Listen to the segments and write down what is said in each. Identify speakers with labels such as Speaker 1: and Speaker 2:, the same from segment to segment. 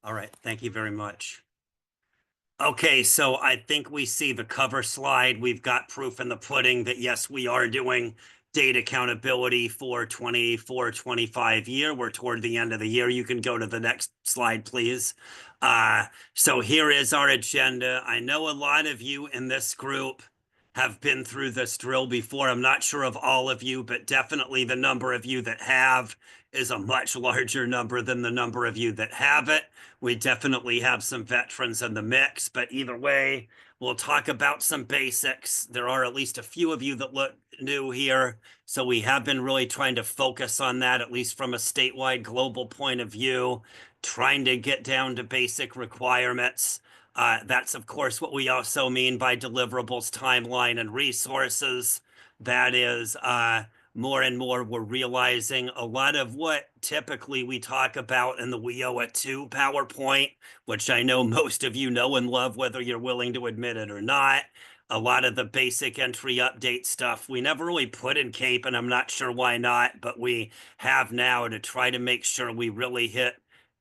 Speaker 1: All right, thank you very much. Okay, so I think we see the cover slide. We've got proof in the pudding that yes, we are doing data accountability for 24-25 year. We're toward the end of the year. You can go to the next slide, please. So here is our agenda. I know a lot of you in this group have been through this drill before. I'm not sure of all of you, but definitely the number of you that have is a much larger number than the number of you that haven't. We definitely have some veterans in the mix, but either way, we'll talk about some basics. There are at least a few of you that look new here, so we have been really trying to focus on that, at least from a statewide global point of view, trying to get down to basic requirements. That's, of course, what we also mean by deliverables, timeline, and resources. That is, more and more we're realizing a lot of what typically we talk about in the We Owe It To PowerPoint, which I know most of you know and love, whether you're willing to admit it or not. A lot of the basic entry update stuff we never really put in CAEP, and I'm not sure why not, but we have now to try to make sure we really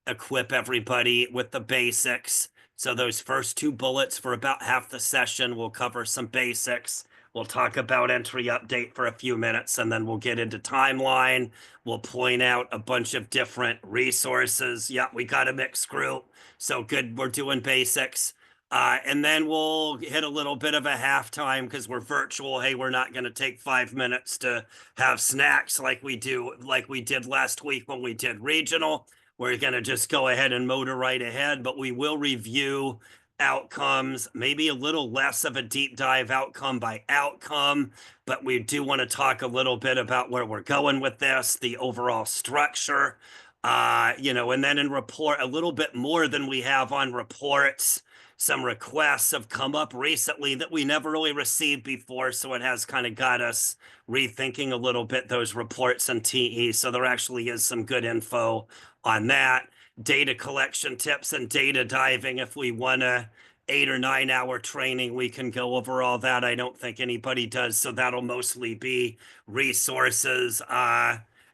Speaker 1: equip everybody with the basics. So those first two bullets for about half the session will cover some basics. We'll talk about entry update for a few minutes, and then we'll get into timeline. We'll point out a bunch of different resources. Yeah, we got a mixed group. So good, we're doing basics. And then we'll hit a little bit of a halftime because we're virtual. Hey, we're not going to take 5 minutes to have snacks like we did last week when we did regional. We're going to just go ahead and motor right ahead, but we will review outcomes, maybe a little less of a deep dive outcome by outcome, but we do want to talk a little bit about where we're going with this, the overall structure, and then in report, a little bit more than we have on reports. Some requests have come up recently that we never really received before, so it has kind of got us rethinking a little bit those reports and TE. So there actually is some good info on that. Data collection tips and data diving. If we want a 8 or 9 hour training, we can go over all that. I don't think anybody does, so that'll mostly be resources.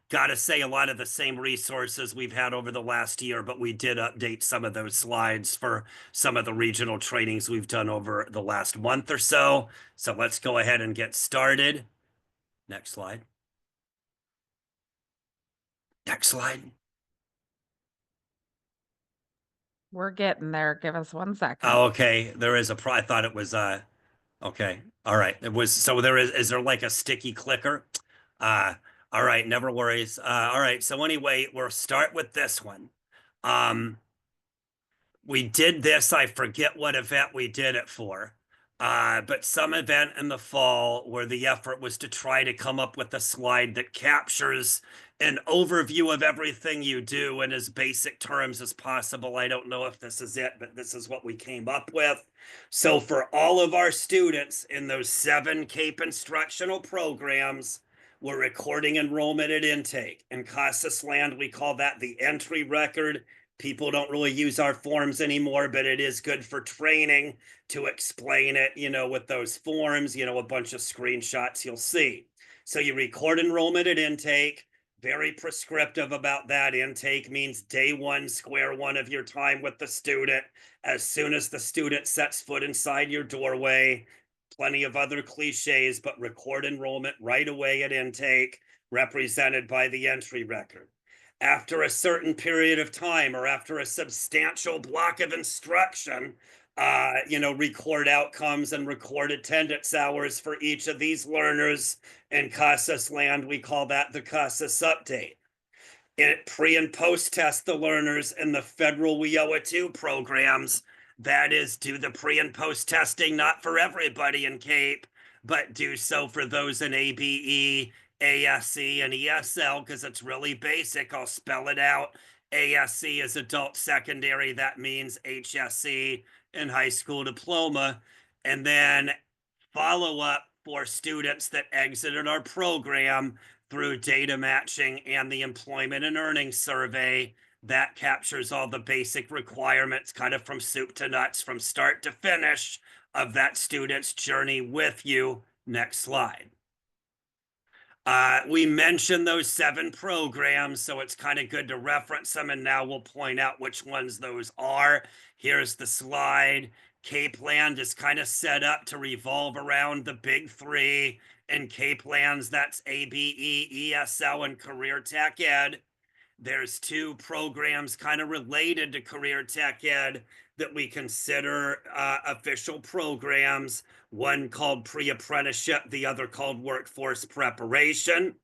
Speaker 1: Gotta say a lot of the same resources we've had over the last year, but we did update some of those slides for some of the regional trainings we've done over the last month or so. So let's go ahead and get started. Next slide. Next slide.
Speaker 2: We're getting there. Give us 1 second.
Speaker 1: Oh, okay. There is I thought it was okay. All right. It was so there is there like a sticky clicker? Uh all right, never worries. All right. So anyway, we'll start with this one. We did this, I forget what event we did it for. But some event in the fall where the effort was to try to come up with a slide that captures an overview of everything you do in as basic terms as possible. I don't know if this is it, but this is what we came up with. So for all of our students in those 7 CAEP instructional programs, we're recording enrollment at intake. In CASAS land, we call that the entry record. People don't really use our forms anymore, but it is good for training to explain it, with those forms, a bunch of screenshots you'll see. So you record enrollment at intake, very prescriptive about that. Intake means day one, square one of your time with the student. As soon as the student sets foot inside your doorway, plenty of other cliches, but record enrollment right away at intake, represented by the entry record. After a certain period of time or after a substantial block of instruction, record outcomes and record attendance hours for each of these learners. In CASAS land, we call that the CASAS update. It pre and post test the learners in the federal We Owe It To programs. That is, do the pre and post testing, not for everybody in CAEP, but do so for those in ABE, ASC, and ESL, because it's really basic. I'll spell it out. ASC is adult secondary. That means HSC and high school diploma. And then follow up for students that exited our program through data matching and the employment and earnings survey. That captures all the basic requirements, kind of from soup to nuts, from start to finish of that student's journey with you. Next slide. We mentioned those 7 programs, so it's kind of good to reference them, and now we'll point out which ones those are. Here's the slide. CAEP Land is kind of set up to revolve around the big 3. And CAEP Lands, that's ABE, ESL, and Career Tech Ed. There's 2 programs kind of related to Career Tech Ed that we consider official programs, one called pre-apprenticeship, the other called workforce preparation.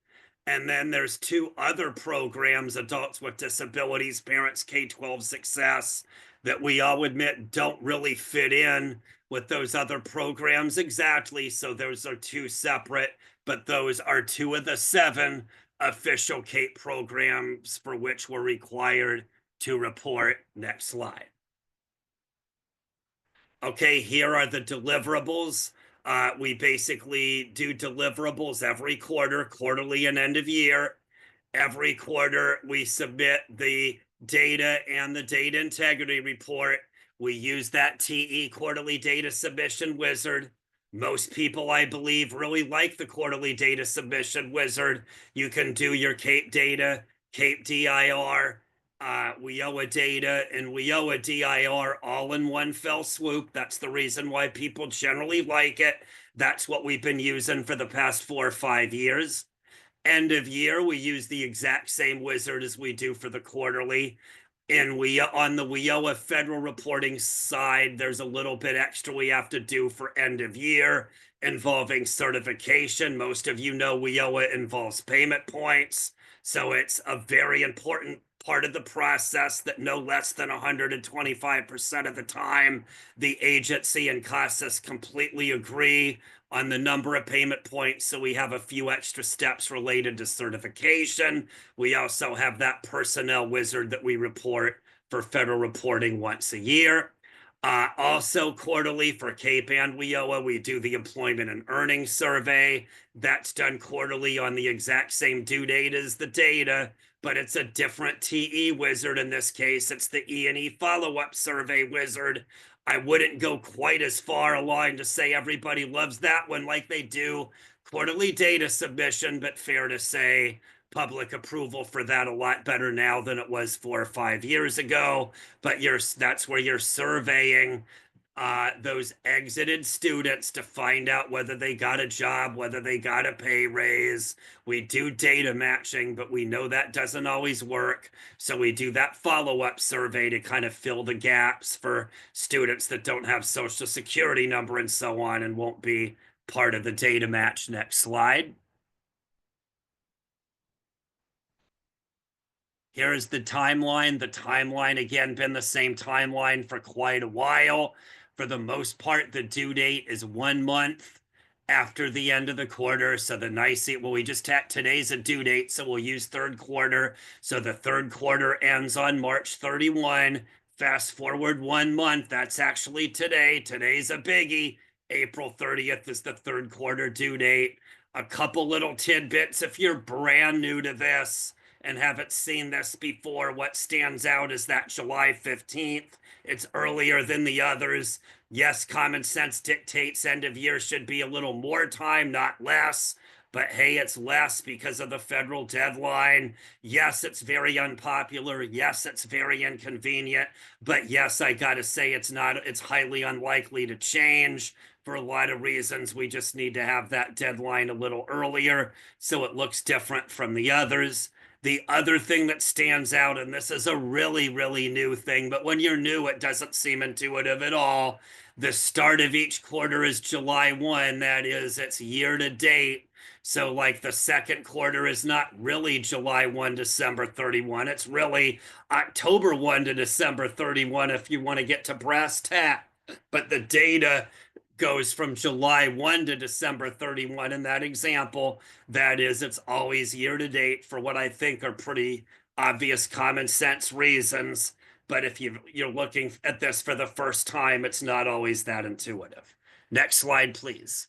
Speaker 1: And then there's 2 other programs, adults with disabilities, parents K-12 success, that we all admit don't really fit in with those other programs exactly. So those are 2 separate, but those are 2 of the 7 official CAEP programs for which we're required to report. Next slide. Okay, here are the deliverables. We basically do deliverables every quarter, quarterly and end of year. Every quarter, we submit the data and the data integrity report. We use that TE quarterly data submission wizard. Most people, I believe, really like the quarterly data submission wizard. You can do your CAEP data, CAEP DIR, WIOA data, and WIOA DIR all in one fell swoop. That's the reason why people generally like it. That's what we've been using for the past 4 or 5 years. End of year, we use the exact same wizard as we do for the quarterly. And on the WIOA federal reporting side, there's a little bit extra we have to do for end of year involving certification. Most of you know WIOA involves payment points. So it's a very important part of the process that no less than 125% of the time, the agency and CASAS completely agree on the number of payment points. So we have a few extra steps related to certification. We also have that personnel wizard that we report for federal reporting once a year. Also quarterly for CAEP and WIOA, we do the employment and earnings survey. That's done quarterly on the exact same due date as the data, but it's a different TE wizard. In this case, it's the E&E follow-up survey wizard. I wouldn't go quite as far along to say everybody loves that one like they do quarterly data submission, but fair to say public approval for that a lot better now than it was 4 or 5 years ago. But that's where you're surveying those exited students to find out whether they got a job, whether they got a pay raise. We do data matching, but we know that doesn't always work. So we do that follow-up survey to kind of fill the gaps for students that don't have social security number and so on and won't be part of the data match. Next slide. Here's the timeline. The timeline, again, been the same timeline for quite a while. For the most part, the due date is 1 month after the end of the quarter. So the nice, well, we just had today's a due date, so we'll use 3rd quarter. So the 3rd quarter ends on March 31. Fast forward 1 month. That's actually today. Today's a biggie. April 30th is the 3rd quarter due date. A couple little tidbits if you're brand new to this and haven't seen this before. What stands out is that July 15th. It's earlier than the others. Yes, common sense dictates end of year should be a little more time, not less. But hey, it's less because of the federal deadline. Yes, it's very unpopular. Yes, it's very inconvenient. But yes, I gotta say it's highly unlikely to change for a lot of reasons. We just need to have that deadline a little earlier so it looks different from the others. The other thing that stands out, and this is a really, really new thing, but when you're new, it doesn't seem intuitive at all. The start of each quarter is July 1. That is, it's year to date. So like the 2nd quarter is not really July 1, December 31. It's really October 1 to December 31 if you want to get to brass tack. But the data goes from July 1 to December 31 in that example. That is, it's always year to date for what I think are pretty obvious common sense reasons. But if you're looking at this for the first time, it's not always that intuitive. Next slide, please.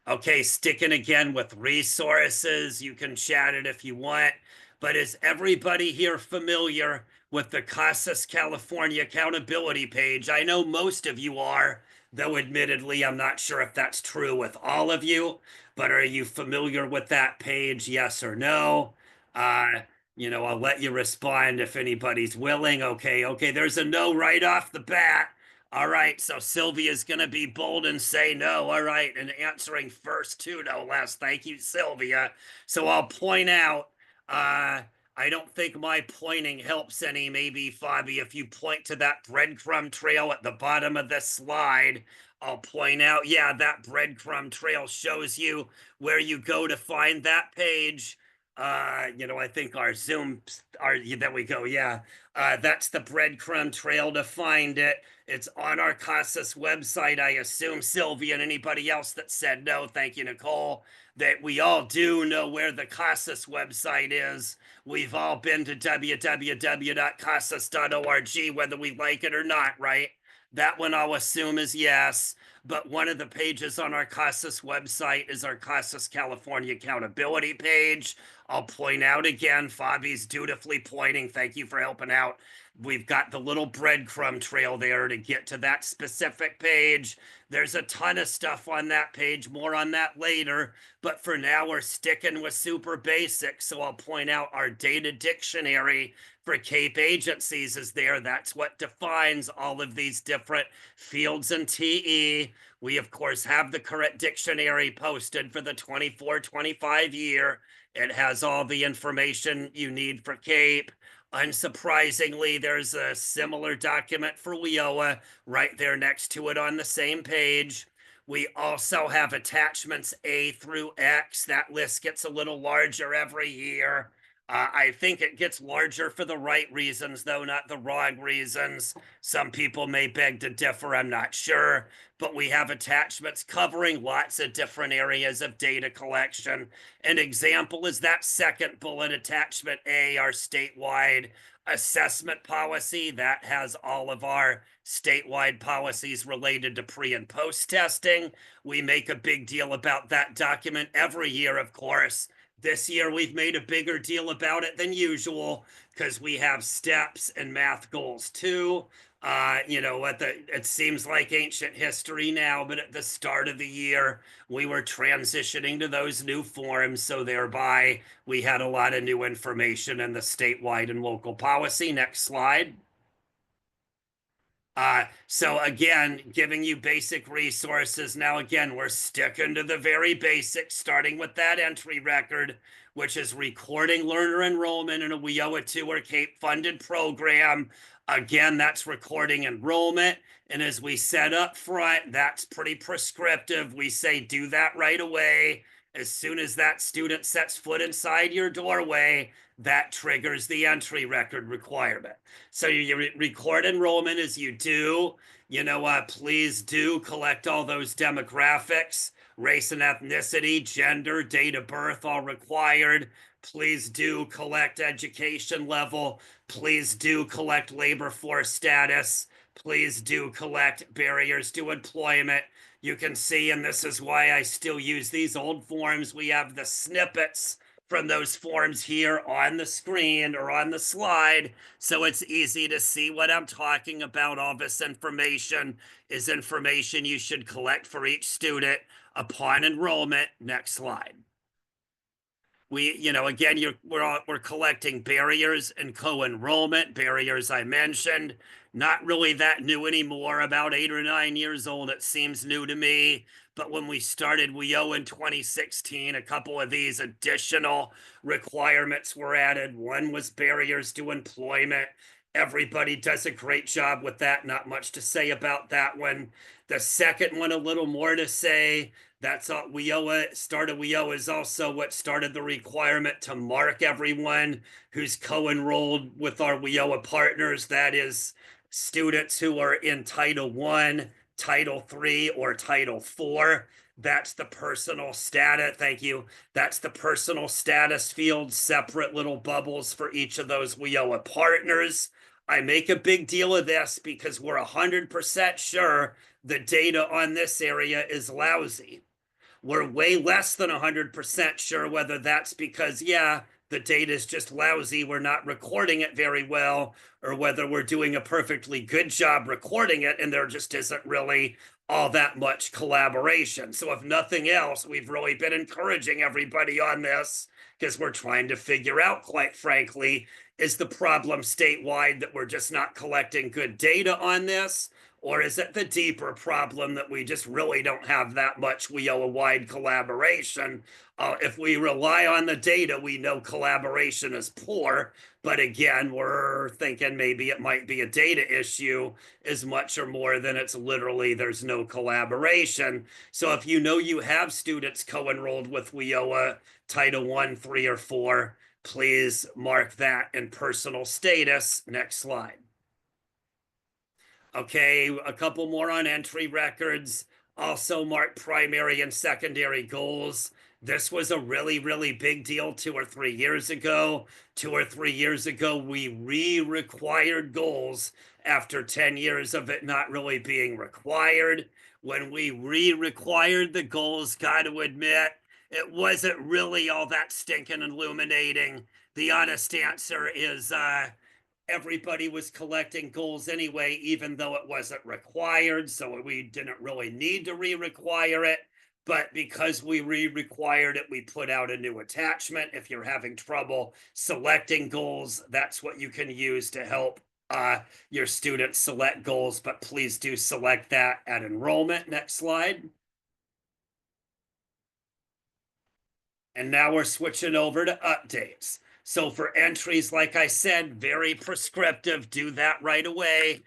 Speaker 1: Okay, sticking again with resources. You can chat it if you want. But is everybody here familiar with the CASAS California accountability page? I know most of you are. though admittedly, I'm not sure if that's true with all of you, but are you familiar with that page? Yes or no? Uh, I'll let you respond if anybody's willing. Okay, there's a no right off the bat. All right, so Sylvia's going to be bold and say no. All right, and answering first, too, no less. Thank you, Sylvia. So I'll point out, I don't think my pointing helps any. Maybe, Fabi, if you point to that breadcrumb trail at the bottom of this slide, I'll point out, yeah, that breadcrumb trail shows you where you go to find that page. I think our Zoom, there we go. Yeah, that's the breadcrumb trail to find it. It's on our CASAS website. I assume Sylvia and anybody else that said no, thank you, Nicole, that we all do know where the CASAS website is. We've all been to www.casas.org, whether we like it or not, right? That one I'll assume is yes. But one of the pages on our CASAS website is our CASAS California Accountability page. I'll point out again, Fabi's dutifully pointing. Thank you for helping out. We've got the little breadcrumb trail there to get to that specific page. There's a ton of stuff on that page, more on that later. But for now, we're sticking with super basic. So I'll point out our data dictionary for CAEP agencies is there. That's what defines all of these different fields and TE. We, of course, have the current dictionary posted for the 24-25 year. It has all the information you need for CAEP. Unsurprisingly, there's a similar document for WIOA right there next to it on the same page. We also have attachments A through X. That list gets a little larger every year. I think it gets larger for the right reasons, though, not the wrong reasons. Some people may beg to differ, I'm not sure. But we have attachments covering lots of different areas of data collection. An example is that second bullet, attachment A, our statewide assessment policy. That has all of our statewide policies related to pre and post testing. We make a big deal about that document every year, of course. This year, we've made a bigger deal about it than usual because we have steps and math goals too. It seems like ancient history now, but at the start of the year, we were transitioning to those new forms. So thereby, we had a lot of new information in the statewide and local policy. Next slide. So again, giving you basic resources. Now, again, we're sticking to the very basics, starting with that entry record, which is recording learner enrollment in a WIOA 2 or CAEP funded program. Again, that's recording enrollment. And as we said up front, that's pretty prescriptive. We say do that right away. As soon as that student sets foot inside your doorway, that triggers the entry record requirement. So you record enrollment as you do. Please do collect all those demographics, race and ethnicity, gender, date of birth, all required. Please do collect education level. Please do collect labor force status. Please do collect barriers to employment. You can see, and this is why I still use these old forms, we have the snippets from those forms here on the screen or on the slide. So it's easy to see what I'm talking about. All this information is information you should collect for each student upon enrollment. Next slide. Again, we're collecting barriers and co-enrollment. Barriers I mentioned, not really that new anymore. About 8 or 9 years old, it seems new to me. But when we started WIO in 2016, a couple of these additional requirements were added. One was barriers to employment. Everybody does a great job with that. Not much to say about that one. The second one, a little more to say. That's all. WIOA, start of WIOA is also what started the requirement to mark everyone who's co-enrolled with our WIOA partners. That is students who are in Title I, Title III, or Title IV. That's the personal status. Thank you. That's the personal status field, separate little bubbles for each of those WIOA partners. I make a big deal of this because we're 100% sure the data on this area is lousy. We're way less than 100% sure whether that's because, yeah, the data is just lousy, we're not recording it very well, or whether we're doing a perfectly good job recording it and there just isn't really all that much collaboration. So if nothing else, we've really been encouraging everybody on this because we're trying to figure out, quite frankly, is the problem statewide that we're just not collecting good data on this? Or is it the deeper problem that we just really don't have that much WIOA-wide collaboration? If we rely on the data, we know collaboration is poor. But again, we're thinking maybe it might be a data issue as much or more than it's literally there's no collaboration. So if you know you have students co-enrolled with WIOA Title 1, 3, or 4, please mark that in personal status. Next slide. Okay, a couple more on entry records. Also mark primary and secondary goals. This was a really, really big deal 2 or 3 years ago. 2 or 3 years ago, we re-required goals after 10 years of it not really being required. When we re-required the goals, got to admit, it wasn't really all that stinking illuminating. The honest answer is everybody was collecting goals anyway, even though it wasn't required. So we didn't really need to re-require it. But because we re-required it, we put out a new attachment. If you're having trouble selecting goals, that's what you can use to help your students select goals. But please do select that at enrollment. Next slide. And now we're switching over to updates. So for entries, like I said, very prescriptive, do that right away.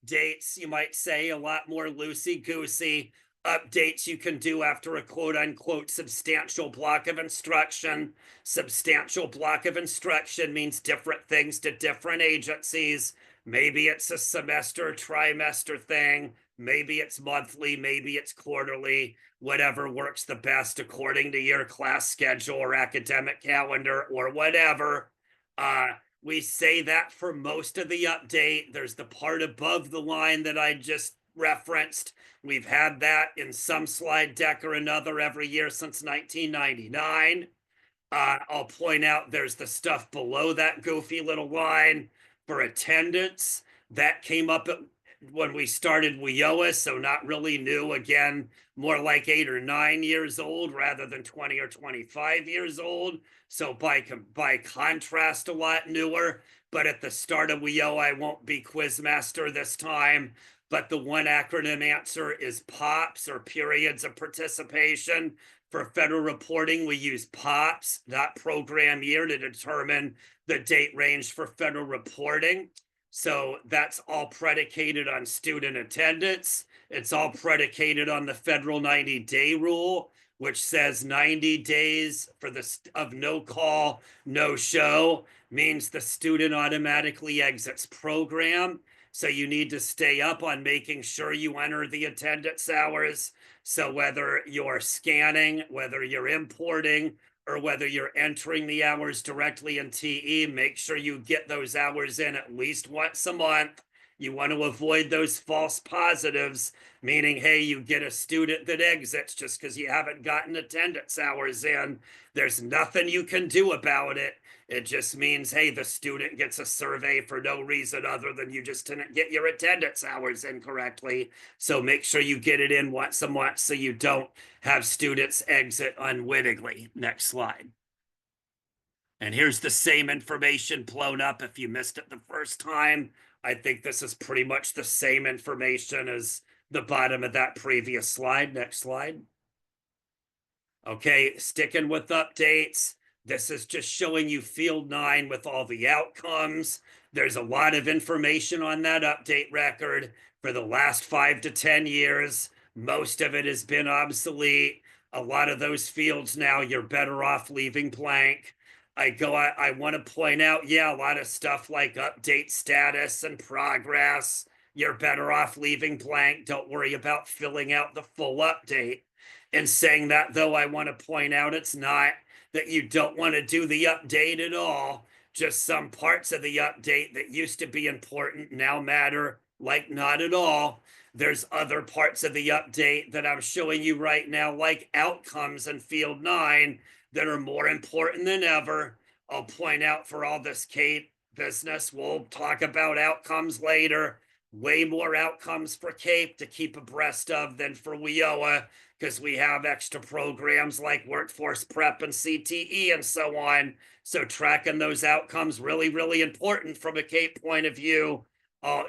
Speaker 1: Updates, you might say, a lot more loosey-goosey. Updates you can do after a quote-unquote substantial block of instruction. Substantial block of instruction means different things to different agencies. Maybe it's a semester, trimester thing. Maybe it's monthly, maybe it's quarterly, whatever works the best according to your class schedule or academic calendar or whatever. We say that for most of the update. There's the part above the line that I just referenced. We've had that in some slide deck or another every year since 1999. I'll point out there's the stuff below that goofy little line for attendance. That came up when we started WIOA, so not really new. Again, more like 8 or 9 years old rather than 20 or 25 years old. So by contrast, a lot newer. But at the start of WIOA, I won't be Quizmaster this time. But the one acronym answer is POPs, or periods of participation. For federal reporting, we use POPs, not program year, to determine the date range for federal reporting. So that's all predicated on student attendance. It's all predicated on the federal 90-day rule, which says 90 days for of no call, no show means the student automatically exits program. So you need to stay up on making sure you enter the attendance hours. So whether you're scanning, whether you're importing, or whether you're entering the hours directly in TE, make sure you get those hours in at least once a month. You want to avoid those false positives, meaning, hey, you get a student that exits just because you haven't gotten attendance hours in. There's nothing you can do about it. It just means, hey, the student gets a survey for no reason other than you just didn't get your attendance hours in correctly. So make sure you get it in once a month so you don't have students exit unwittingly. Next slide. And here's the same information blown up if you missed it the first time. I think this is pretty much the same information as the bottom of that previous slide. Next slide. Okay, sticking with updates. This is just showing you Field 9 with all the outcomes. There's a lot of information on that update record for the last 5 to 10 years. Most of it has been obsolete. A lot of those fields now, you're better off leaving blank. I want to point out, yeah, a lot of stuff like update status and progress, you're better off leaving blank. Don't worry about filling out the full update. In saying that, though, I want to point out it's not that you don't want to do the update at all. Just some parts of the update that used to be important now matter like not at all. There's other parts of the update that I'm showing you right now, like outcomes in Field 9, that are more important than ever. I'll point out for all this CAPE business, we'll talk about outcomes later. Way more outcomes for CAPE to keep abreast of than for WIOA, because we have extra programs like workforce prep and CTE and so on. So tracking those outcomes really, really important from a CAPE point of view.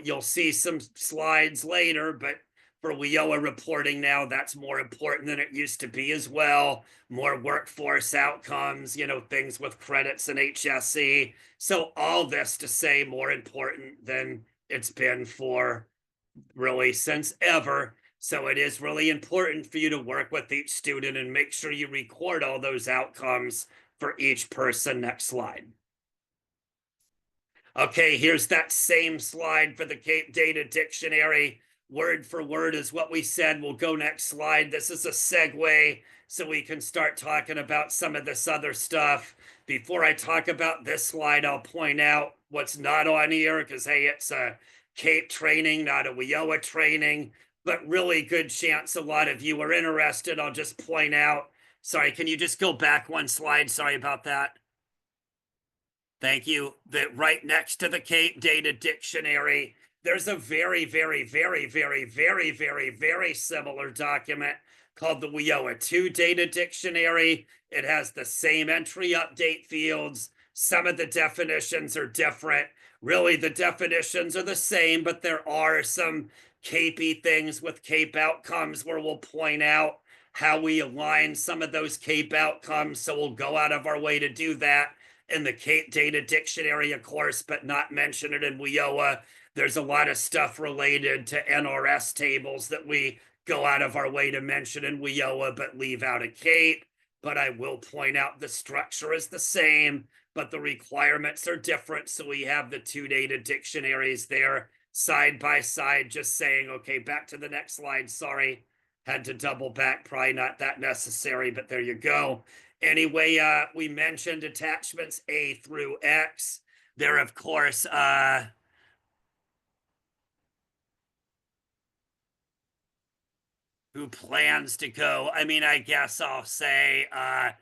Speaker 1: You'll see some slides later, but for WIOA reporting now, that's more important than it used to be as well. More workforce outcomes, things with credits and HSE. So all this to say more important than it's been for really since ever. So it is really important for you to work with each student and make sure you record all those outcomes for each person. Next slide. Okay, here's that same slide for the CAPE Data Dictionary. Word for word is what we said. We'll go next slide. This is a segue so we can start talking about some of this other stuff. Before I talk about this slide, I'll point out what's not on here because, hey, it's a CAPE training, not a WIOA training, but really good chance a lot of you are interested. I'll just point out. Sorry, can you just go back one slide? Sorry about that. Thank you. That right next to the CAPE Data Dictionary, there's a very, very, very, very, very, very, very similar document called the WIOA 2 Data Dictionary. It has the same entry update fields. Some of the definitions are different. Really, the definitions are the same, but there are some CAPE things with CAPE outcomes where we'll point out how we align some of those CAPE outcomes. So we'll go out of our way to do that in the CAPE Data Dictionary, of course, but not mention it in WIOA. There's a lot of stuff related to NRS tables that we go out of our way to mention in WIOA, but leave out of CAPE. But I will point out the structure is the same, but the requirements are different. So we have the 2 data dictionaries there side by side, just saying, okay, back to the next slide. Sorry, had to double back, probably not that necessary, but there you go. Anyway, we mentioned attachments A through X. There, of course, who plans to go. I mean, I guess I'll say a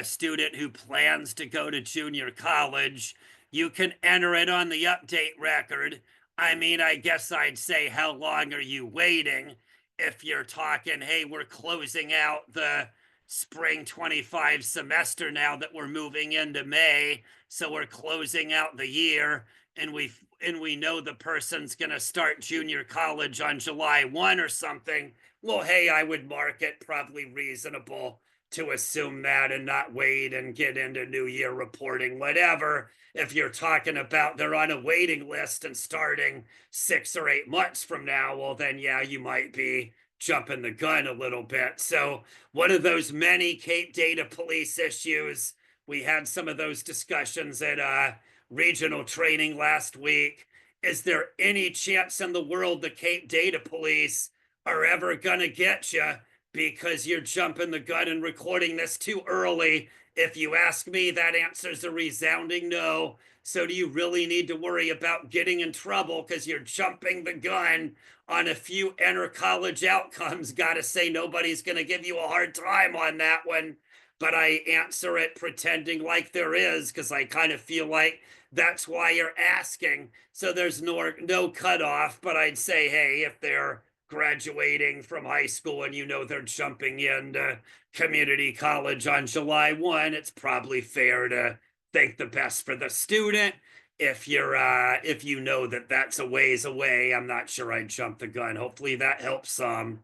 Speaker 1: student who plans to go to junior college, you can enter it on the update record. I mean, I guess I'd say, how long are you waiting? If you're talking, hey, we're closing out the spring 25 semester now that we're moving into May, so we're closing out the year, and we know the person's going to start junior college on July 1 or something. Well, hey, I would mark it probably reasonable to assume that and not wait and get into New Year reporting, whatever. If you're talking about they're on a waiting list and starting 6 or 8 months from now, well, then yeah, you might be jumping the gun a little bit. So one of those many CAPE Data Police issues, we had some of those discussions at regional training last week. Is there any chance in the world the CAPE Data Police are ever gonna get you because you're jumping the gun and recording this too early? If you ask me, that answer's a resounding no. So do you really need to worry about getting in trouble because you're jumping the gun on a few enter college outcomes? Gotta say, nobody's gonna give you a hard time on that one, but I answer it pretending like there is, because I kind of feel like that's why you're asking. So there's no cutoff, but I'd say, hey, if they're graduating from high school and they're jumping into community college on July 1, it's probably fair to think the best for the student. If you know that that's a ways away, I'm not sure I'd jump the gun. Hopefully that helps some,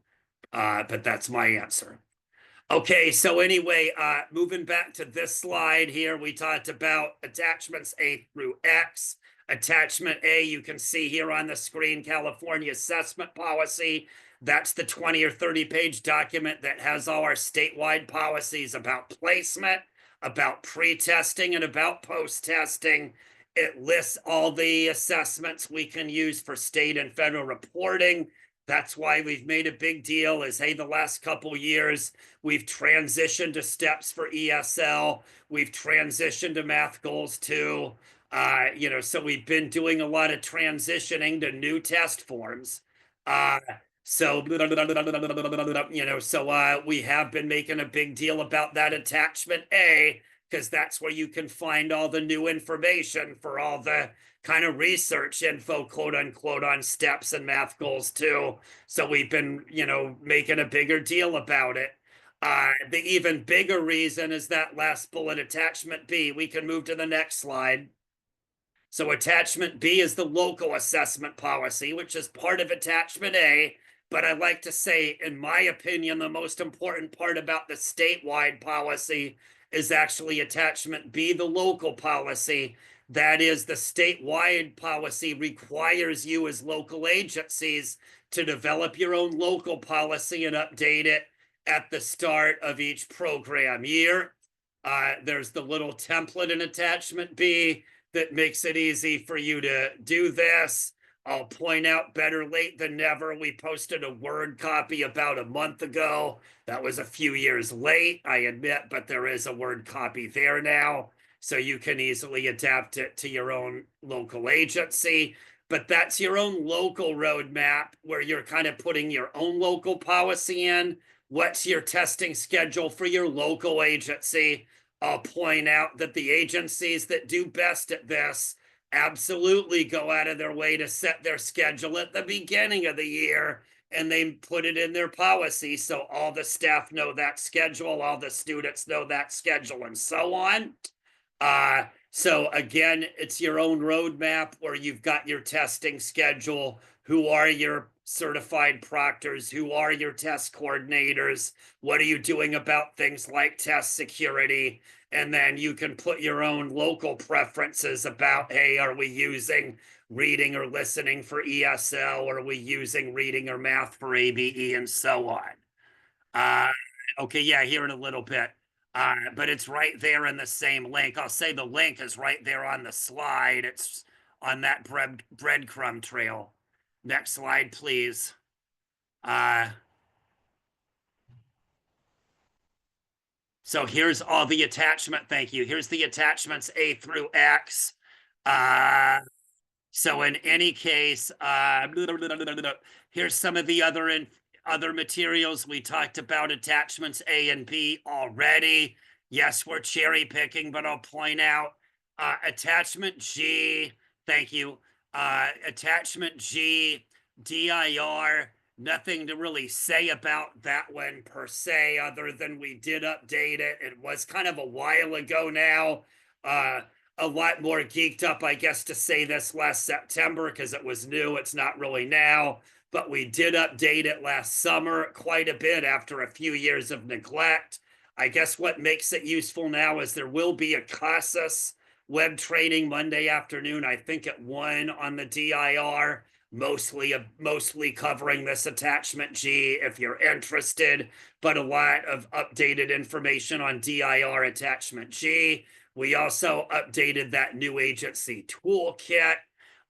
Speaker 1: but that's my answer. Okay, so anyway, moving back to this slide here, we talked about attachments A through X. Attachment A, you can see here on the screen, California assessment policy. That's the 20 or 30-page document that has all our statewide policies about placement, about pre-testing, and about post-testing. It lists all the assessments we can use for state and federal reporting. That's why we've made a big deal is, hey, the last couple years, we've transitioned to steps for ESL. We've transitioned to math goals too. So we've been doing a lot of transitioning to new test forms. So we have been making a big deal about that attachment A. because that's where you can find all the new information for all the kind of research info, quote unquote, on steps and math goals too. So we've been, making a bigger deal about it. The even bigger reason is that last bullet, attachment B. We can move to the next slide. So attachment B is the local assessment policy, which is part of attachment A. But I like to say, in my opinion, the most important part about the statewide policy is actually attachment B, the local policy. That is, the statewide policy requires you as local agencies to develop your own local policy and update it at the start of each program year. There's the little template in attachment B that makes it easy for you to do this. I'll point out, better late than never. We posted a Word copy about a month ago. That was a few years late, I admit, but there is a Word copy there now. So you can easily adapt it to your own local agency. But that's your own local roadmap where you're kind of putting your own local policy in. What's your testing schedule for your local agency? I'll point out that the agencies that do best at this absolutely go out of their way to set their schedule at the beginning of the year, and they put it in their policy so all the staff know that schedule, all the students know that schedule, and so on. So again, it's your own roadmap where you've got your testing schedule. Who are your certified proctors? Who are your test coordinators? What are you doing about things like test security? And then you can put your own local preferences about, hey, are we using reading or listening for ESL? Or are we using reading or math for ABE, and so on? Okay, yeah, here in a little bit. But it's right there in the same link. I'll say the link is right there on the slide. It's on that breadcrumb trail. Next slide, please. So here's all the attachment. Thank you. Here's the attachments A through X. So in any case, here's some of the other materials. We talked about attachments A and B already. Yes, we're cherry picking, but I'll point out attachment G. Thank you. Attachment G, DIR. Nothing to really say about that one per se, other than we did update it. It was kind of a while ago now. A lot more geeked up, I guess, to say this last September because it was new. It's not really now, but we did update it last summer quite a bit after a few years of neglect. I guess what makes it useful now is there will be a CASAS web training Monday afternoon, I think at 1 on the DIR, mostly covering this attachment G if you're interested, but a lot of updated information on DIR attachment G. We also updated that new agency toolkit,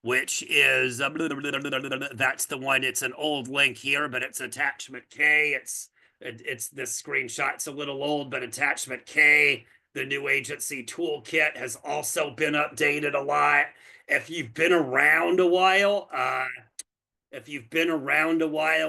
Speaker 1: which is, that's the one. It's an old link here, but it's attachment K. It's this screenshot's a little old, but attachment K, the new agency toolkit, has also been updated a lot. If you've been around a while,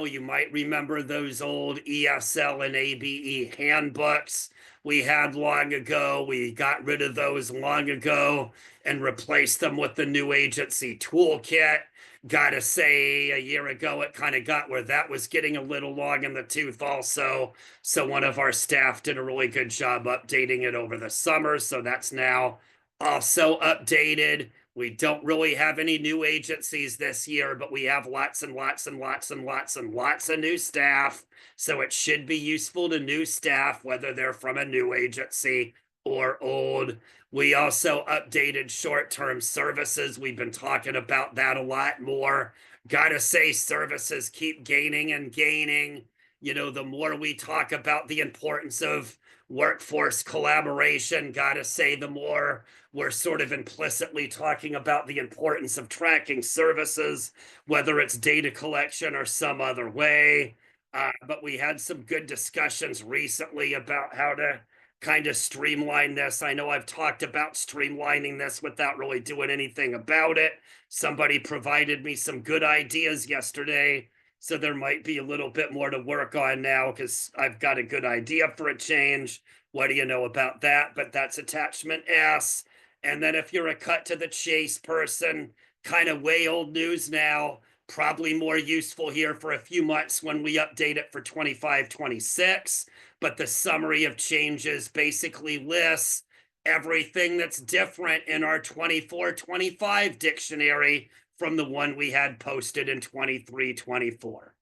Speaker 1: you might remember those old ESL and ABE handbooks we had long ago. We got rid of those long ago and replaced them with the new agency toolkit. Gotta say, a year ago, it kind of got where that was getting a little long in the tooth also. So one of our staff did a really good job updating it over the summer. So that's now also updated. We don't really have any new agencies this year, but we have lots and lots and lots and lots and lots of new staff. So it should be useful to new staff, whether they're from a new agency or old. We also updated short-term services. We've been talking about that a lot more. Gotta say, services keep gaining and gaining. The more we talk about the importance of workforce collaboration, gotta say, the more we're sort of implicitly talking about the importance of tracking services, whether it's data collection or some other way. But we had some good discussions recently about how to kind of streamline this. I know I've talked about streamlining this without really doing anything about it. Somebody provided me some good ideas yesterday, so there might be a little bit more to work on now because I've got a good idea for a change. What do you know about that? But that's attachment S. And then if you're a cut to the chase person, kind of way old news now, probably more useful here for a few months when we update it for 25, 26. But the summary of changes basically lists everything that's different in our 24, 25 dictionary from the one we had posted in 23, 24.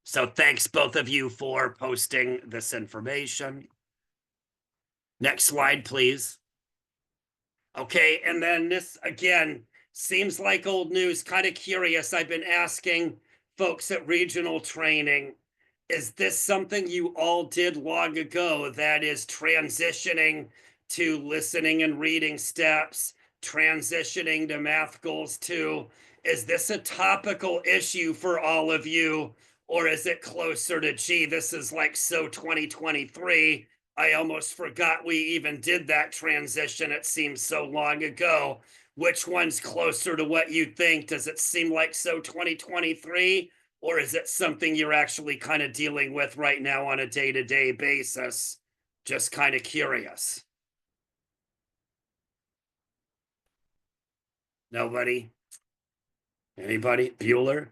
Speaker 1: So thanks both of you for posting this information. Next slide, please. Okay, and then this again seems like old news, kind of curious. I've been asking folks at regional training, is this something you all did long ago? That is transitioning to listening and reading steps, transitioning to math goals too. Is this a topical issue for all of you? Or is it closer to, gee, this is like so 2023? I almost forgot we even did that transition. It seems so long ago. Which one's closer to what you think? Does it seem like so 2023? Or is it something you're actually kind of dealing with right now on a day-to-day basis? Just kind of curious. Nobody? Anybody? Bueller?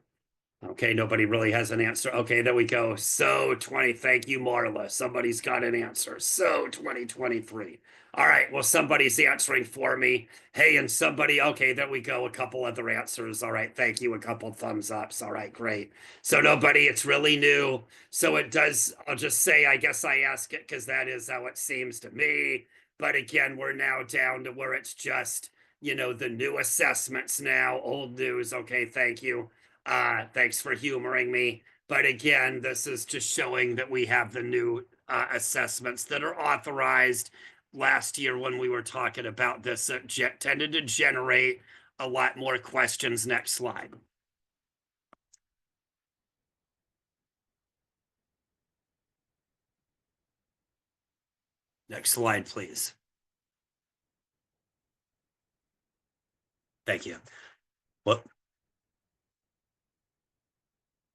Speaker 1: Okay, nobody really has an answer. Okay, there we go. So 20, thank you, Marla. Somebody's got an answer. So 2023. All right, well, somebody's answering for me. Hey, and somebody, okay, there we go. A couple other answers. All right, thank you. A couple thumbs ups. All right, great. So nobody, it's really new. So it does, I'll just say, I guess I ask it because that is how it seems to me. But again, we're now down to where it's just, the new assessments now, old news. Okay, thank you. Thanks for humoring me. But again, this is just showing that we have the new assessments that are authorized. Last year, when we were talking about this, it tended to generate a lot more questions. Next slide. Next slide, please. Thank you. Well,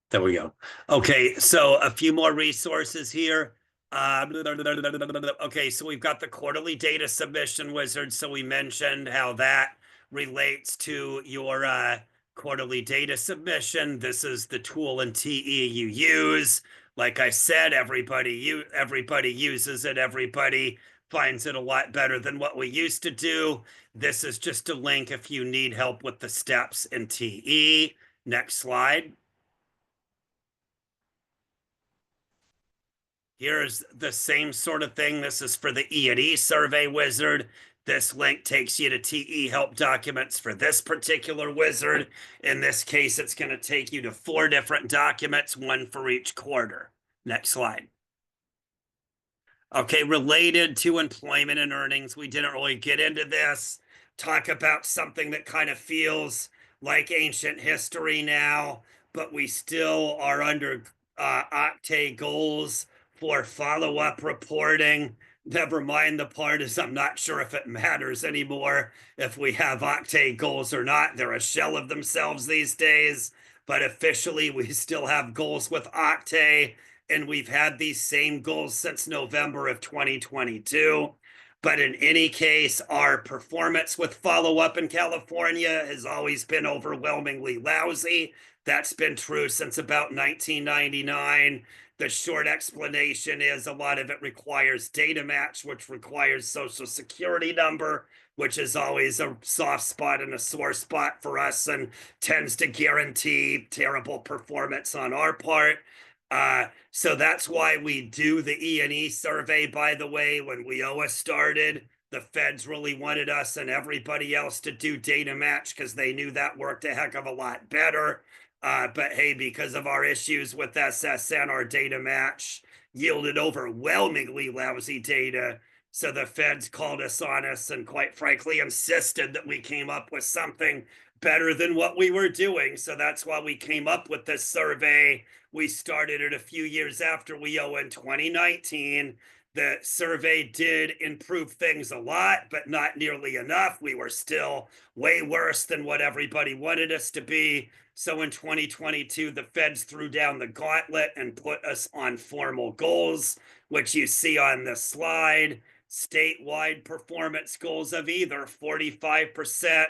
Speaker 1: there we go. Okay, so a few more resources here. Okay, so we've got the quarterly data submission wizard. So we mentioned how that relates to your quarterly data submission. This is the tool in TE you use. Like I said, everybody uses it. Everybody finds it a lot better than what we used to do. This is just a link if you need help with the steps in TE. Next slide. Here's the same sort of thing. This is for the E&E survey wizard. This link takes you to TE help documents for this particular wizard. In this case, it's going to take you to 4 different documents, one for each quarter. Next slide. Okay, related to employment and earnings, we didn't really get into this. Talk about something that kind of feels like ancient history now, but we still are under Octave goals for follow-up reporting. Never mind the part is I'm not sure if it matters anymore if we have Octave goals or not. They're a shell of themselves these days, but officially we still have goals with Octave, and we've had these same goals since November of 2022. But in any case, our performance with follow-up in California has always been overwhelmingly lousy. That's been true since about 1999. The short explanation is a lot of it requires data match, which requires social security number, which is always a soft spot and a sore spot for us and tends to guarantee terrible performance on our part. So that's why we do the E&E survey, by the way. When WIOA started, the feds really wanted us and everybody else to do data match because they knew that worked a heck of a lot better. But hey, because of our issues with SSN, our data match yielded overwhelmingly lousy data. So the feds called us on us and quite frankly insisted that we came up with something better than what we were doing. So that's why we came up with this survey. We started it a few years after WIOA in 2019. The survey did improve things a lot, but not nearly enough. We were still way worse than what everybody wanted us to be. So in 2022, the feds threw down the gauntlet and put us on formal goals, which you see on this slide. Statewide performance goals of either 45%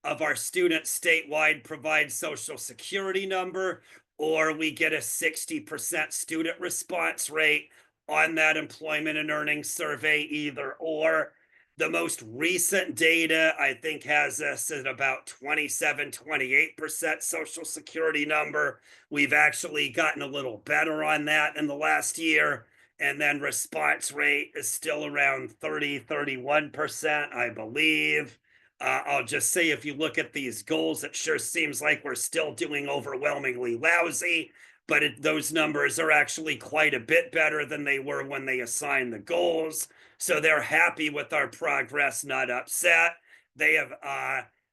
Speaker 1: of our students statewide provide social security number, or we get a 60% student response rate on that employment and earnings survey, either or. The most recent data, I think, has us at about 27, 28% social security number. We've actually gotten a little better on that in the last year. And then response rate is still around 30, 31%, I believe. I'll just say, if you look at these goals, it sure seems like we're still doing overwhelmingly lousy, but those numbers are actually quite a bit better than they were when they assigned the goals. So they're happy with our progress, not upset. They have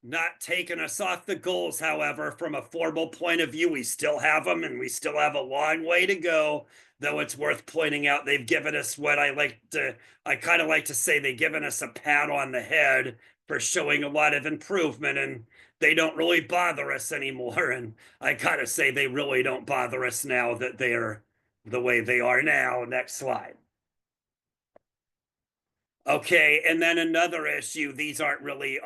Speaker 1: not taken us off the goals. However, from a formal point of view, we still have them and we still have a long way to go. Though it's worth pointing out, they've given us what I kind of like to say, they've given us a pat on the head for showing a lot of improvement, and they don't really bother us anymore. And I gotta say, they really don't bother us now that they're the way they are now. Next slide. Okay, and then another issue, these aren't really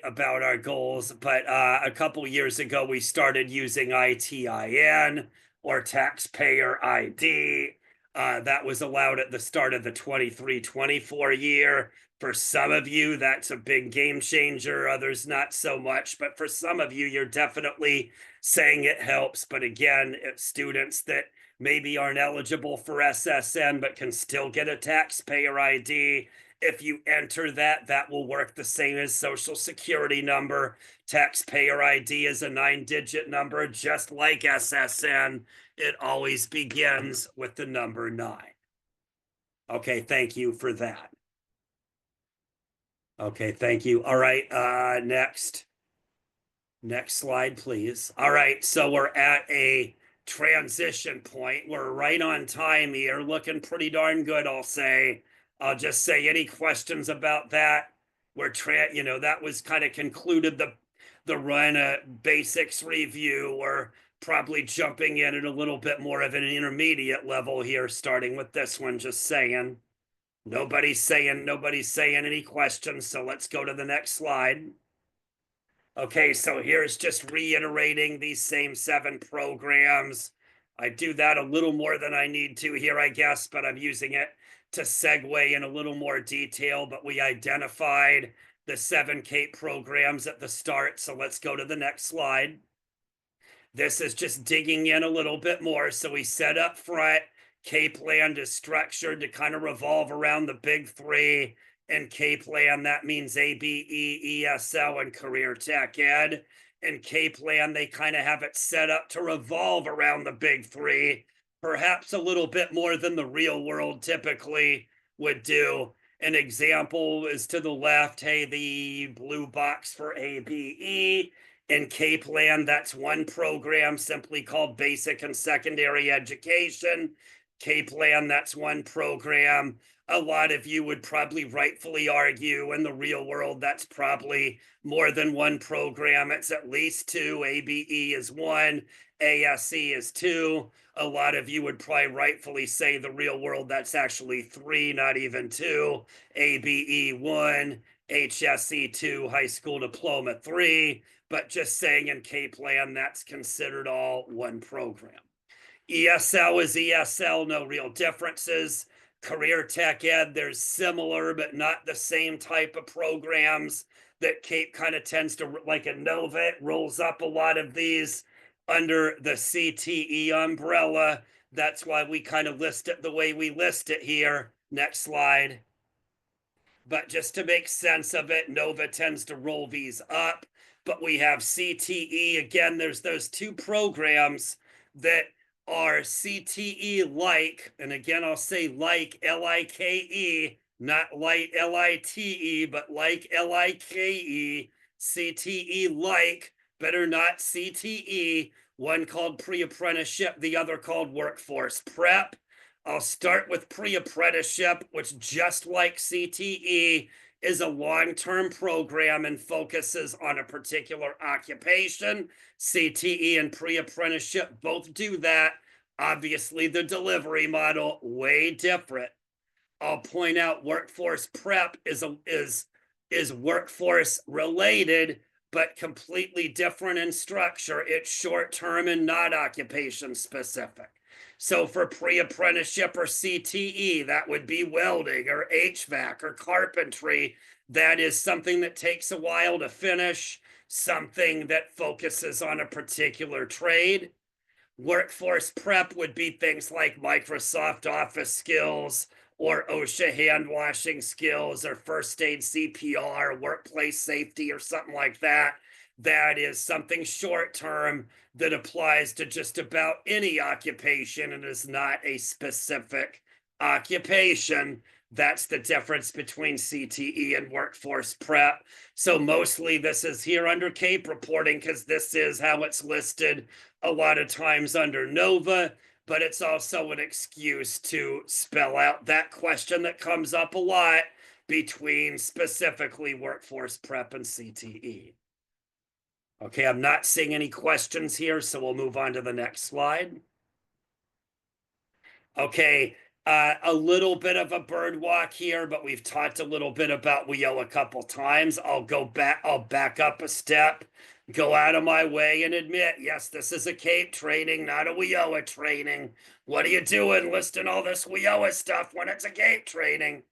Speaker 1: about our goals, but a couple years ago we started using ITIN, or taxpayer ID. That was allowed at the start of the 23-24 year. For some of you, that's a big game changer, others not so much, but for some of you, you're definitely saying it helps. But again, it's students that maybe aren't eligible for SSN but can still get a taxpayer ID. If you enter that, that will work the same as social security number. Taxpayer ID is a 9-digit number, just like SSN. It always begins with the number 9. Okay, thank you for that. Okay, thank you. All right, next slide, please. All right, so we're at a transition point. We're right on time here, looking pretty darn good, I'll say. I'll just say, any questions about that? That was kind of concluded the run basics review. We're probably jumping in at a little bit more of an intermediate level here, starting with this one, just saying. Nobody's saying any questions, so let's go to the next slide. Okay, so here's just reiterating these same 7 programs. I do that a little more than I need to here, I guess, but I'm using it to segue in a little more detail. But we identified the 7 CAEP programs at the start, so let's go to the next slide. This is just digging in a little bit more. So we said up front, CAEP land is structured to kind of revolve around the big 3. In CAEP land, that means ABE, ESL, and Career Tech Ed. In CAEP land, they kind of have it set up to revolve around the big 3, perhaps a little bit more than the real world typically would do. An example is to the left, hey, the blue box for ABE. In CAEP land, that's one program simply called Basic and Secondary Education. CAEP land, that's one program. A lot of you would probably rightfully argue in the real world that's probably more than one program. It's at least 2. ABE is 1, ASE is 2. A lot of you would probably rightfully say the real world that's actually 3, not even 2. ABE 1, HSE 2, high school diploma 3. But just saying, in CAEP land, that's considered all one program. ESL is ESL, no real differences. Career Tech Ed, there's similar but not the same type of programs that CAEP kind of tends to, like Innova, it rolls up a lot of these under the CTE umbrella. That's why we kind of list it the way we list it here. Next slide. But just to make sense of it, Nova tends to roll these up. But we have CTE. Again, there's those 2 programs that are CTE-like, and again, I'll say like, L-I-K-E, not light, L-I-T-E, but like, L-I-K-E, CTE-like, better not CTE, one called pre-apprenticeship, the other called workforce prep. I'll start with pre-apprenticeship, which just like CTE is a long-term program and focuses on a particular occupation. CTE and pre-apprenticeship both do that. Obviously, the delivery model way different. I'll point out workforce prep is workforce related, but completely different in structure. It's short term and not occupation specific. So for pre-apprenticeship or CTE, that would be welding or HVAC or carpentry. That is something that takes a while to finish, something that focuses on a particular trade. Workforce prep would be things like Microsoft Office skills or OSHA hand washing skills or first aid CPR, workplace safety, or something like that. That is something short term that applies to just about any occupation and is not a specific occupation. That's the difference between CTE and workforce prep. So mostly this is here under CAEP reporting because this is how it's listed a lot of times under NOVA, but it's also an excuse to spell out that question that comes up a lot between specifically workforce prep and CTE. Okay, I'm not seeing any questions here, so we'll move on to the next slide. Okay, a little bit of a bird walk here, but we've talked a little bit about WIO a couple times. I'll back up a step, go out of my way and admit, yes, this is a CAEP training, not a WIOA training. What are you doing listing all this WIOA stuff when it's a CAEP training?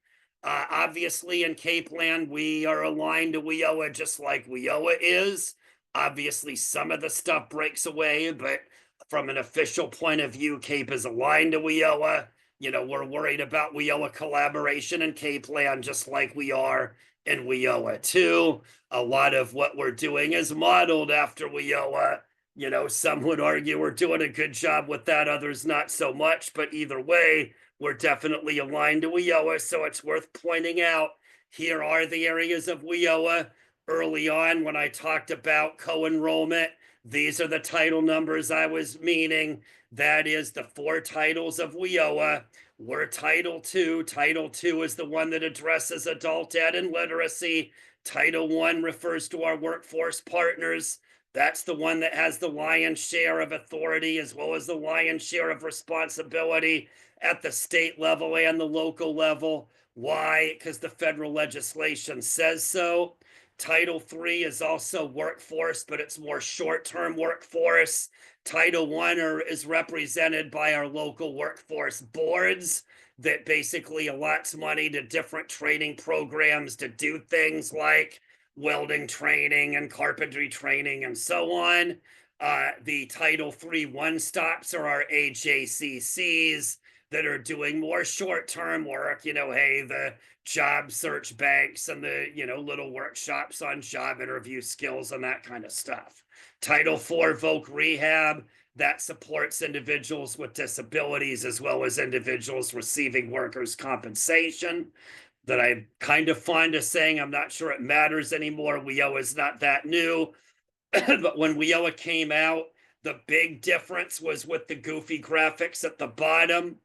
Speaker 1: Obviously in CAEP land, we are aligned to WIOA just like WIOA is. Obviously, some of the stuff breaks away, but from an official point of view, CAEP is aligned to WIOA. You know, we're worried about WIOA collaboration in CAEP land, just like we are in WIOA too. A lot of what we're doing is modeled after WIOA. You know, some would argue we're doing a good job with that, others not so much. But either way, we're definitely aligned to WIOA, so it's worth pointing out. Here are the areas of WIOA. Early on, when I talked about co-enrollment, these are the title numbers I was meaning. That is the 4 titles of WIOA. We're Title II. Title II is the one that addresses adult ed and literacy. Title I refers to our workforce partners. That's the one that has the lion's share of authority as well as the lion's share of responsibility at the state level and the local level. Why? Because the federal legislation says so. Title III is also workforce, but it's more short-term workforce. Title I is represented by our local workforce boards that basically allots money to different training programs to do things like welding training and carpentry training and so on. The Title III one-stops are our AJCCs that are doing more short-term work. You know, hey, the job search banks and the, you know, little workshops on job interview skills and that kind of stuff. Title IV voc rehab, that supports individuals with disabilities as well as individuals receiving workers' compensation. That I'm kind of fond of saying, I'm not sure it matters anymore. WIOA is not that new. But when WIOA came out, the big difference was with the goofy graphics at the bottom.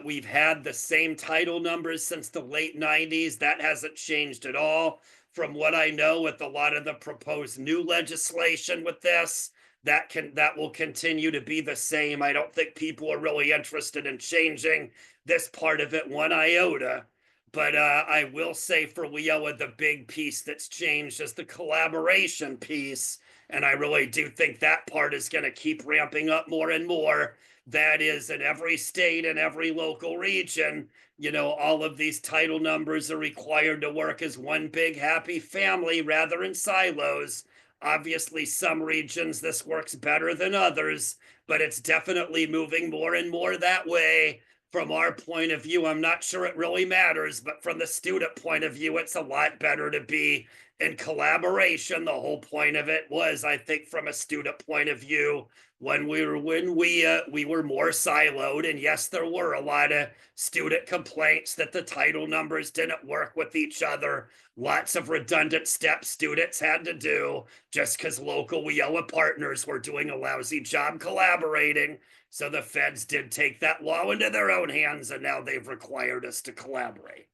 Speaker 1: We've had the same title numbers since the late 90s. That hasn't changed at all. From what I know, with a lot of the proposed new legislation with this, that will continue to be the same. I don't think people are really interested in changing this part of it one iota. But I will say for WIOA, the big piece that's changed is the collaboration piece. And I really do think that part is going to keep ramping up more and more. That is, in every state and every local region, you know, all of these title numbers are required to work as one big happy family rather than silos. Obviously, some regions this works better than others, but it's definitely moving more and more that way. From our point of view, I'm not sure it really matters, but from the student point of view, it's a lot better to be in collaboration. The whole point of it was, I think, from a student point of view, when we were more siloed, and yes, there were a lot of student complaints that the title numbers didn't work with each other. Lots of redundant steps students had to do just because local WIOA partners were doing a lousy job collaborating. So the feds did take that law into their own hands, and now they've required us to collaborate.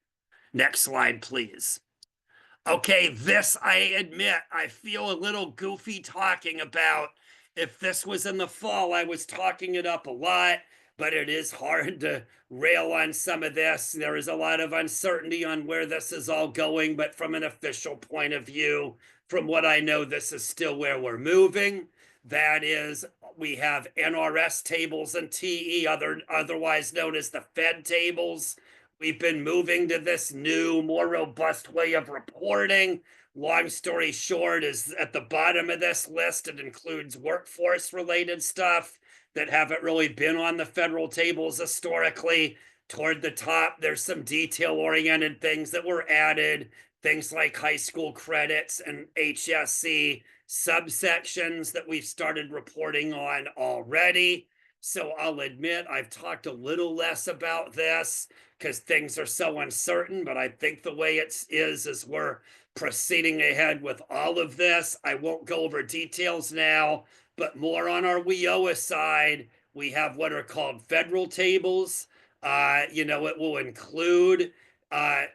Speaker 1: Next slide, please. Okay, this I admit, I feel a little goofy talking about. If this was in the fall, I was talking it up a lot, but it is hard to rail on some of this. There is a lot of uncertainty on where this is all going, but from an official point of view, from what I know, this is still where we're moving. That is, we have NRS tables and TE, otherwise known as the Fed tables. We've been moving to this new, more robust way of reporting. Long story short, is at the bottom of this list, it includes workforce related stuff that haven't really been on the federal tables historically. Toward the top, there's some detail oriented things that were added, things like high school credits and HSC subsections that we've started reporting on already. So I'll admit I've talked a little less about this because things are so uncertain, but I think the way it is we're proceeding ahead with all of this. I won't go over details now, but more on our WIOA side, we have what are called federal tables. It will include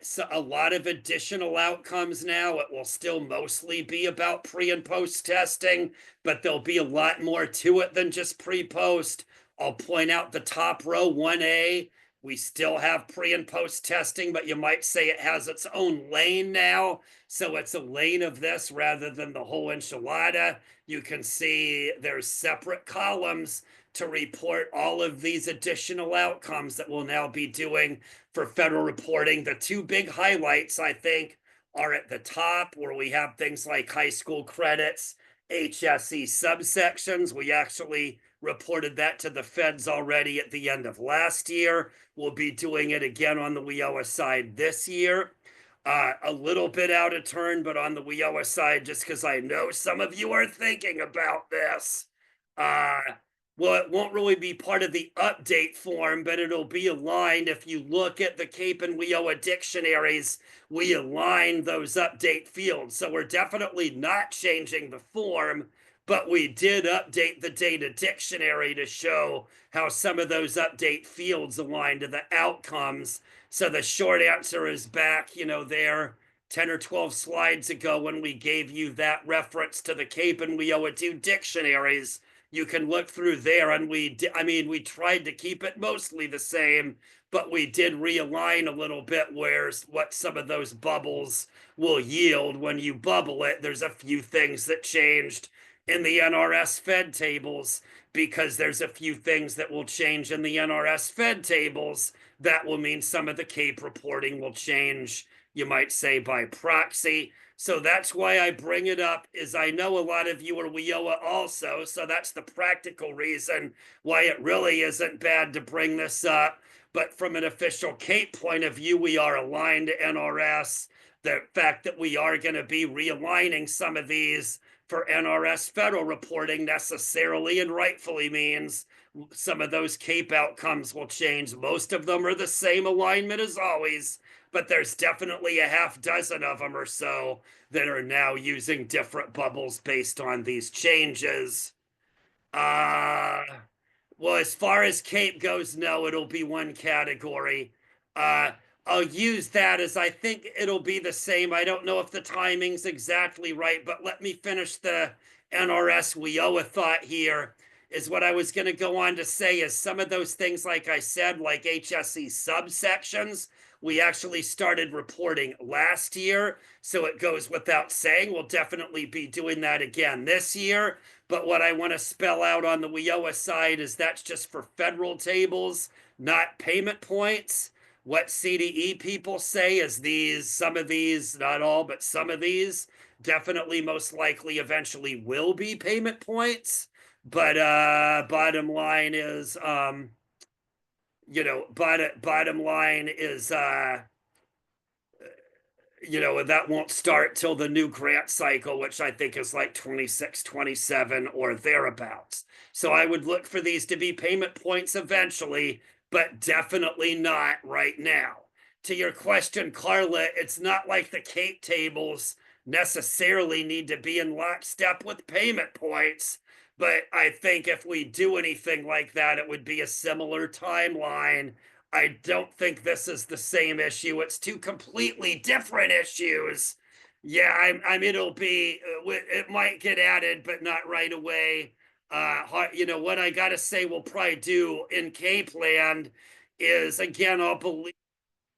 Speaker 1: so a lot of additional outcomes now. It will still mostly be about pre and post testing, but there'll be a lot more to it than just pre-post. I'll point out the top row, 1A. We still have pre and post testing, but you might say it has its own lane now. So it's a lane of this rather than the whole enchilada. You can see there's separate columns to report all of these additional outcomes that we'll now be doing for federal reporting. The two big highlights, I think, are at the top where we have things like high school credits, HSE subsections. We actually reported that to the feds already at the end of last year. We'll be doing it again on the WIOA side this year. A little bit out of turn, but on the WIOA side, just because I know some of you are thinking about this. Well, it won't really be part of the update form, but it'll be aligned. If you look at the CAEP and WIOA dictionaries, we align those update fields. So we're definitely not changing the form, but we did update the data dictionary to show how some of those update fields align to the outcomes. So the short answer is back, there 10 or 12 slides ago when we gave you that reference to the CAEP and WIOA 2 dictionaries. You can look through there, and we tried to keep it mostly the same, but we did realign a little bit where what some of those bubbles will yield when you bubble it. There's a few things that changed in the NRS Fed tables because there's a few things that will change in the NRS Fed tables that will mean some of the CAEP reporting will change, you might say, by proxy. So that's why I bring it up, is I know a lot of you are WIOA also, so that's the practical reason why it really isn't bad to bring this up. But from an official CAEP point of view, we are aligned to NRS. The fact that we are going to be realigning some of these for NRS federal reporting necessarily and rightfully means some of those CAEP outcomes will change. Most of them are the same alignment as always, but there's definitely a half dozen of them or so that are now using different bubbles based on these changes. Well, as far as CAEP goes, no, it'll be one category. I'll use that as I think it'll be the same. I don't know if the timing's exactly right, but let me finish the NRS WIOA thought here. Is what I was going to go on to say is some of those things, like I said, like HSE subsections, we actually started reporting last year. So it goes without saying, we'll definitely be doing that again this year. But what I want to spell out on the WIOA side is that's just for federal tables, not payment points. What CDE people say is some of these, not all, but some of these definitely most likely eventually will be payment points. But bottom line is, bottom line is, that won't start till the new grant cycle, which I think is like 26, 27 or thereabouts. So I would look for these to be payment points eventually, but definitely not right now. To your question, Carla, it's not like the CAEP tables necessarily need to be in lockstep with payment points. But I think if we do anything like that, it would be a similar timeline. I don't think this is the same issue. It's two completely different issues. Yeah, it'll be, it might get added, but not right away. You know, what I gotta say we'll probably do in Cape Land is, again, I'll believe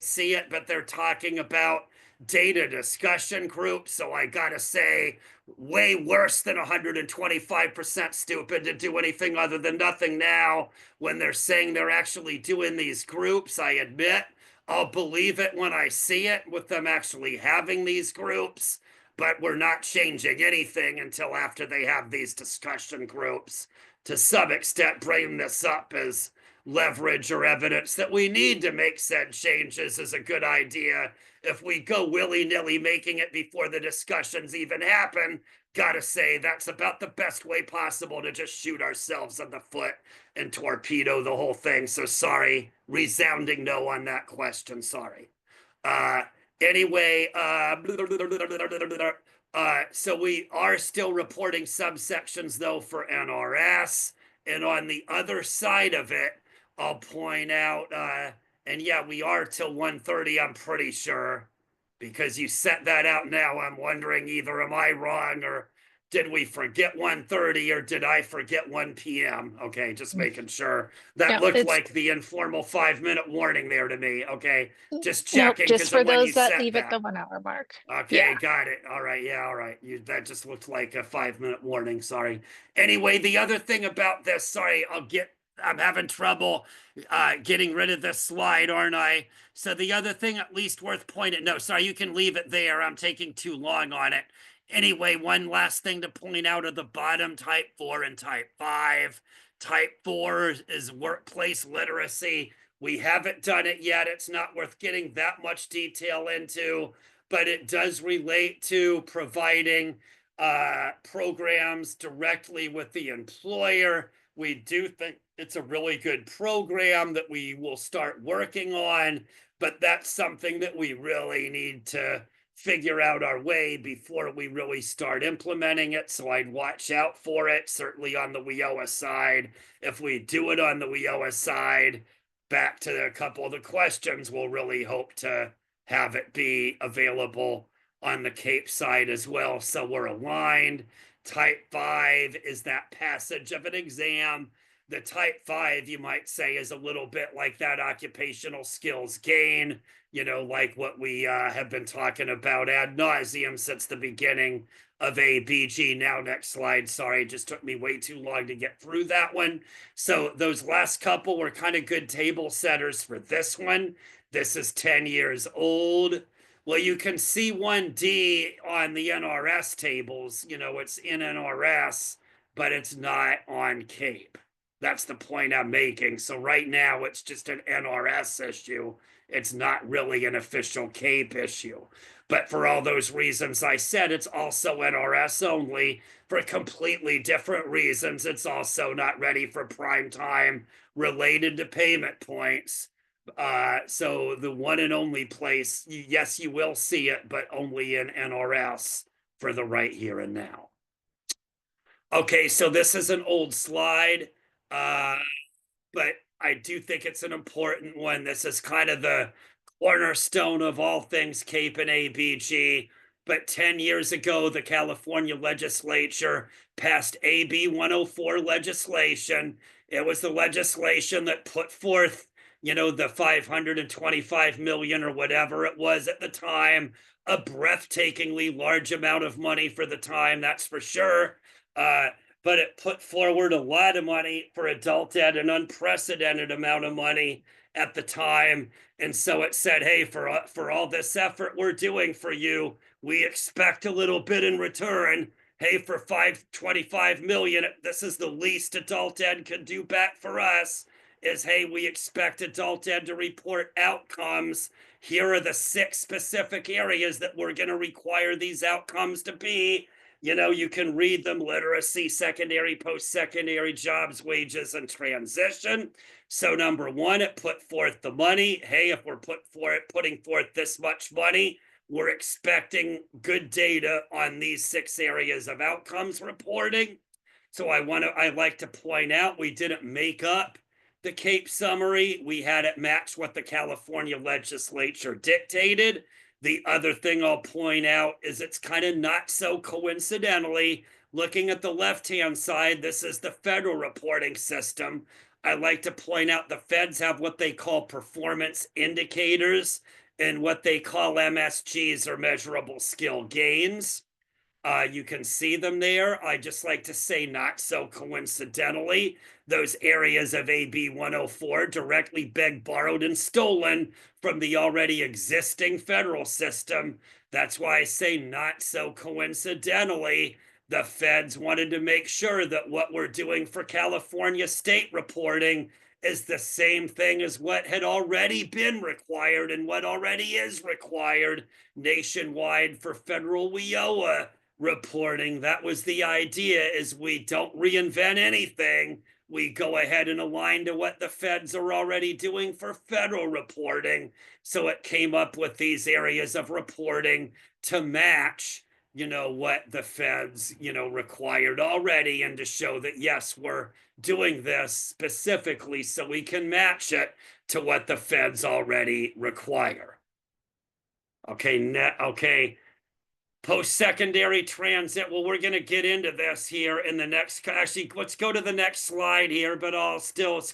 Speaker 1: see it, but they're talking about data discussion groups. So I gotta say, way worse than 125% stupid to do anything other than nothing now when they're saying they're actually doing these groups. I admit I'll believe it when I see it with them actually having these groups, but we're not changing anything until after they have these discussion groups. To some extent, bringing this up as leverage or evidence that we need to make said changes is a good idea. If we go willy-nilly making it before the discussions even happen, gotta say that's about the best way possible to just shoot ourselves in the foot and torpedo the whole thing. So sorry, resounding no on that question. Sorry. Uh, anyway, so we are still reporting subsections though for NRS. And on the other side of it, I'll point out, and yeah, we are till 1:30, I'm pretty sure, because you set that out now. I'm wondering either am I wrong or did we forget 1:30 or did I forget 1 p.m.? Okay, just
Speaker 3: Mm.
Speaker 1: making sure. That
Speaker 3: No,
Speaker 1: looked
Speaker 3: it's
Speaker 1: like the informal 5-minute warning there to me. Okay, just
Speaker 3: nope,
Speaker 1: checking
Speaker 3: just
Speaker 1: because
Speaker 3: for
Speaker 1: of when you
Speaker 3: those that
Speaker 1: set
Speaker 3: leave at
Speaker 1: that.
Speaker 3: the 1 hour mark.
Speaker 1: Okay,
Speaker 3: Yeah.
Speaker 1: got it. All right, yeah, all right. That just looked like a 5-minute warning. Sorry. Anyway, the other thing about this, sorry, I'm having trouble getting rid of this slide, aren't I? So the other thing, at least worth pointing, no, sorry, you can leave it there. I'm taking too long on it. Anyway, one last thing to point out at the bottom, type 4 and type 5. Type 4 is workplace literacy. We haven't done it yet. It's not worth getting that much detail into, but it does relate to providing programs directly with the employer. We do think it's a really good program that we will start working on, but that's something that we really need to figure out our way before we really start implementing it. So I'd watch out for it, certainly on the WIOA side. If we do it on the WIOA side, back to a couple of the questions, we'll really hope to have it be available on the Cape side as well. So we're aligned. Type 5 is that passage of an exam. The type 5, you might say, is a little bit like that occupational skills gain, you know, like what we have been talking about ad nauseum since the beginning of ABG. Now, next slide. Sorry, it just took me way too long to get through that one. So those last couple were kind of good table setters for this one. This is 10 years old. Well, you can see 1D on the NRS tables. You know, it's in NRS, but it's not on CAPE. That's the point I'm making. So right now, it's just an NRS issue. It's not really an official CAPE issue. But for all those reasons I said, it's also NRS only. For completely different reasons, it's also not ready for prime time related to payment points. So the one and only place, yes, you will see it, but only in NRS for the right here and now. Okay, so this is an old slide, but I do think it's an important one. This is kind of the cornerstone of all things CAPE and ABG. But 10 years ago, the California legislature passed AB 104 legislation. It was the legislation that put forth, you know, the 525 million or whatever it was at the time, a breathtakingly large amount of money for the time, that's for sure. But it put forward a lot of money for adult ed, an unprecedented amount of money at the time. And so it said, hey, for all this effort we're doing for you, we expect a little bit in return. Hey, for 525 million, this is the least adult ed can do back for us, is hey, we expect adult ed to report outcomes. Here are the 6 specific areas that we're going to require these outcomes to be. You know, you can read them: literacy, secondary, post-secondary, jobs, wages, and transition. So number 1, it put forth the money. Hey, if we're putting forth this much money, we're expecting good data on these 6 areas of outcomes reporting. So I like to point out, we didn't make up the CAPE summary. We had it match what the California legislature dictated. The other thing I'll point out is it's kind of not so coincidentally, looking at the left-hand side, this is the federal reporting system. I like to point out the feds have what they call performance indicators and what they call MSGs or measurable skill gains. You can see them there. I just like to say, not so coincidentally, those areas of AB 104 directly begged, borrowed, and stolen from the already existing federal system. That's why I say, not so coincidentally, the feds wanted to make sure that what we're doing for California state reporting is the same thing as what had already been required and what already is required nationwide for federal WIOA reporting. That was the idea, is we don't reinvent anything. We go ahead and align to what the feds are already doing for federal reporting. So it came up with these areas of reporting to match, what the feds, required already, and to show that, yes, we're doing this specifically so we can match it to what the feds already require. Okay, post-secondary transit. Well, we're going to get into this here in the next. Actually, let's go to the next slide here, but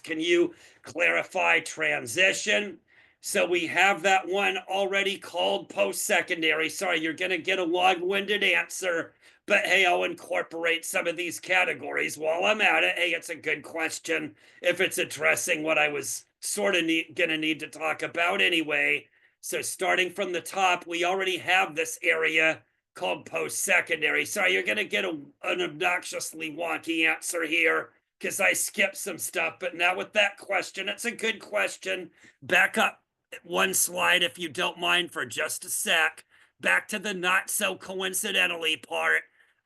Speaker 1: can you clarify transition? So we have that one already called post-secondary. Sorry, you're going to get a long-winded answer, but hey, I'll incorporate some of these categories while I'm at it. Hey, it's a good question if it's addressing what I was sort of going to need to talk about anyway. So starting from the top, we already have this area called post-secondary. Sorry, you're going to get an obnoxiously wonky answer here because I skipped some stuff. But now with that question, it's a good question. Back up one slide, if you don't mind, for just a sec. Back to the not so coincidentally part.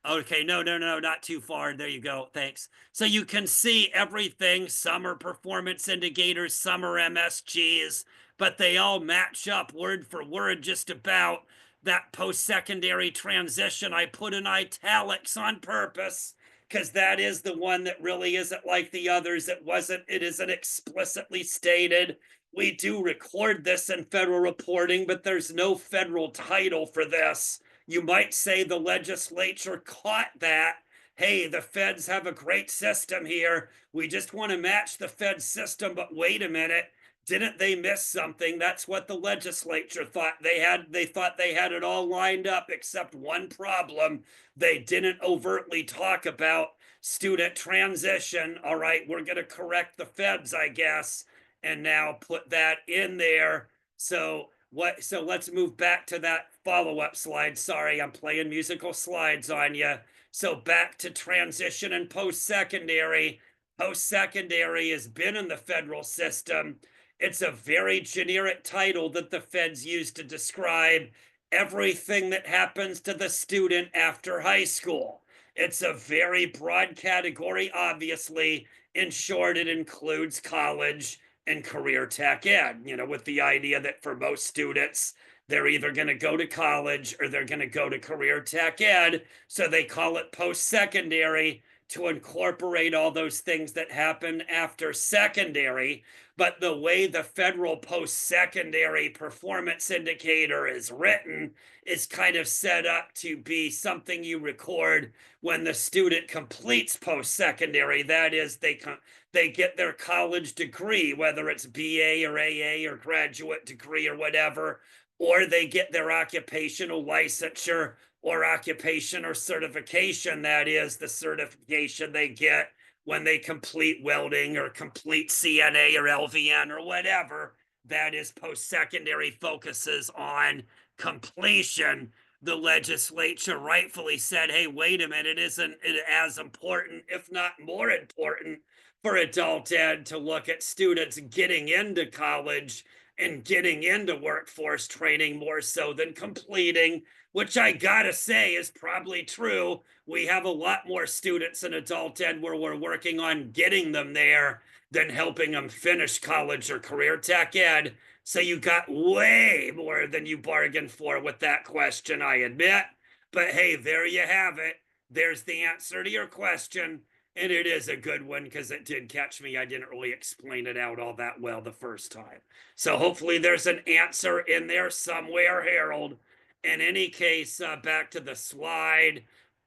Speaker 1: Okay, no, not too far. There you go. Thanks. So you can see everything. Some are performance indicators, some are MSGs, but they all match up word for word just about. That post-secondary transition, I put in italics on purpose because that is the one that really isn't like the others. It isn't explicitly stated. We do record this in federal reporting, but there's no federal title for this. You might say the legislature caught that. Hey, the feds have a great system here. We just want to match the Fed system, but wait a minute. Didn't they miss something? That's what the legislature thought they had. They thought they had it all lined up, except one problem. They didn't overtly talk about student transition. All right, we're going to correct the feds, I guess, and now put that in there. So let's move back to that follow-up slide. Sorry, I'm playing musical slides on you. So back to transition and post-secondary. Post-secondary has been in the federal system. It's a very generic title that the feds use to describe everything that happens to the student after high school. It's a very broad category, obviously. In short, it includes college and career tech ed, with the idea that for most students, they're either going to go to college or they're going to go to career tech ed. So they call it post-secondary to incorporate all those things that happen after secondary. But the way the federal post-secondary performance indicator is written is kind of set up to be something you record when the student completes post-secondary. That is, they get their college degree, whether it's BA or AA or graduate degree or whatever, or they get their occupational licensure or occupation or certification. That is the certification they get when they complete welding or complete CNA or LVN or whatever. That is post-secondary focuses on completion. The legislature rightfully said, hey, wait a minute, isn't it as important, if not more important, for adult ed to look at students getting into college and getting into workforce training more so than completing, which I gotta say is probably true. We have a lot more students in adult ed where we're working on getting them there than helping them finish college or career tech ed. So you got way more than you bargained for with that question, I admit. But hey, there you have it. There's the answer to your question. And it is a good one because it did catch me. I didn't really explain it out all that well the first time. So hopefully there's an answer in there somewhere, Harold. In any case, back to the slide,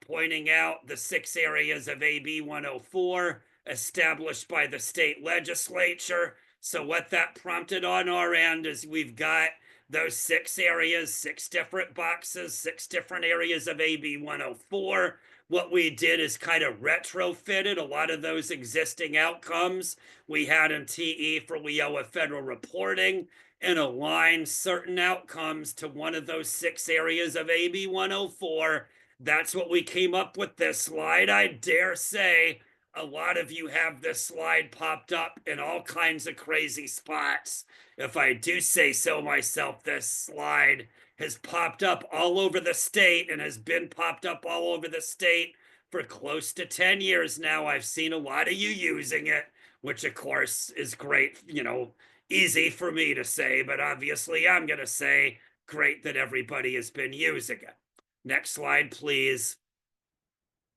Speaker 1: pointing out the 6 areas of AB 104 established by the state legislature. So what that prompted on our end is we've got those 6 areas, 6 different boxes, 6 different areas of AB 104. What we did is kind of retrofitted a lot of those existing outcomes we had in TE for WIOA federal reporting and aligned certain outcomes to one of those 6 areas of AB 104. That's what we came up with this slide. I dare say a lot of you have this slide popped up in all kinds of crazy spots. If I do say so myself, this slide has popped up all over the state and has been popped up all over the state for close to 10 years now. I've seen a lot of you using it, which of course is great, easy for me to say, but obviously I'm going to say great that everybody has been using it. Next slide, please.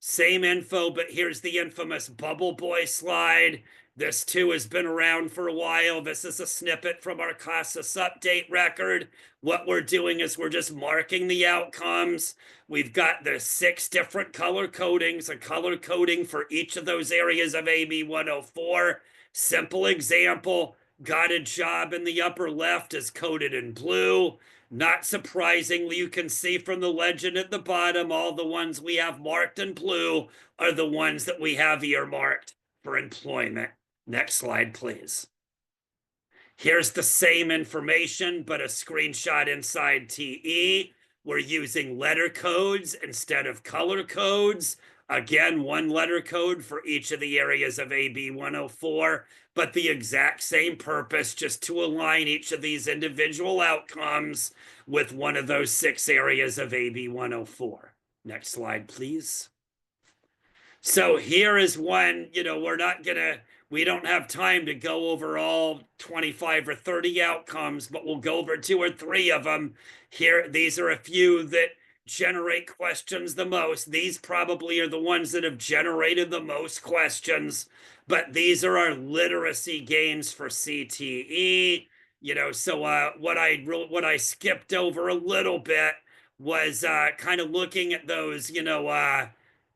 Speaker 1: Same info, but here's the infamous Bubble Boy slide. This too has been around for a while. This is a snippet from our CASAS update record. What we're doing is we're just marking the outcomes. We've got the 6 different color codings, a color coding for each of those areas of AB 104. Simple example, got a job in the upper left is coded in blue. Not surprisingly, you can see from the legend at the bottom, all the ones we have marked in blue are the ones that we have earmarked for employment. Next slide, please. Here's the same information, but a screenshot inside TE. We're using letter codes instead of color codes. Again, 1 letter code for each of the areas of AB 104, but the exact same purpose, just to align each of these individual outcomes with one of those 6 areas of AB 104. Next slide, please. So here is one, we don't have time to go over all 25 or 30 outcomes, but we'll go over 2 or 3 of them. Here, these are a few that generate questions the most. These probably are the ones that have generated the most questions, but these are our literacy gains for CTE. So what I skipped over a little bit was kind of looking at those,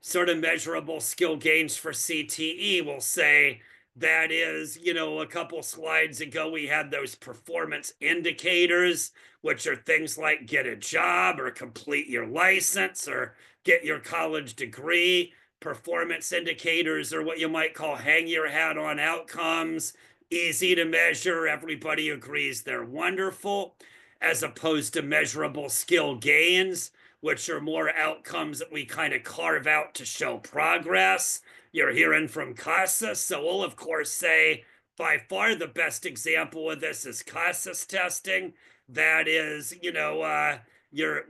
Speaker 1: sort of measurable skill gains for CTE. We'll say that is, a couple slides ago, we had those performance indicators, which are things like get a job or complete your license or get your college degree. Performance indicators are what you might call hang your hat on outcomes, easy to measure. Everybody agrees they're wonderful, as opposed to measurable skill gains, which are more outcomes that we kind of carve out to show progress. You're hearing from CASAS, so we'll of course say by far the best example of this is CASAS testing. That is, you're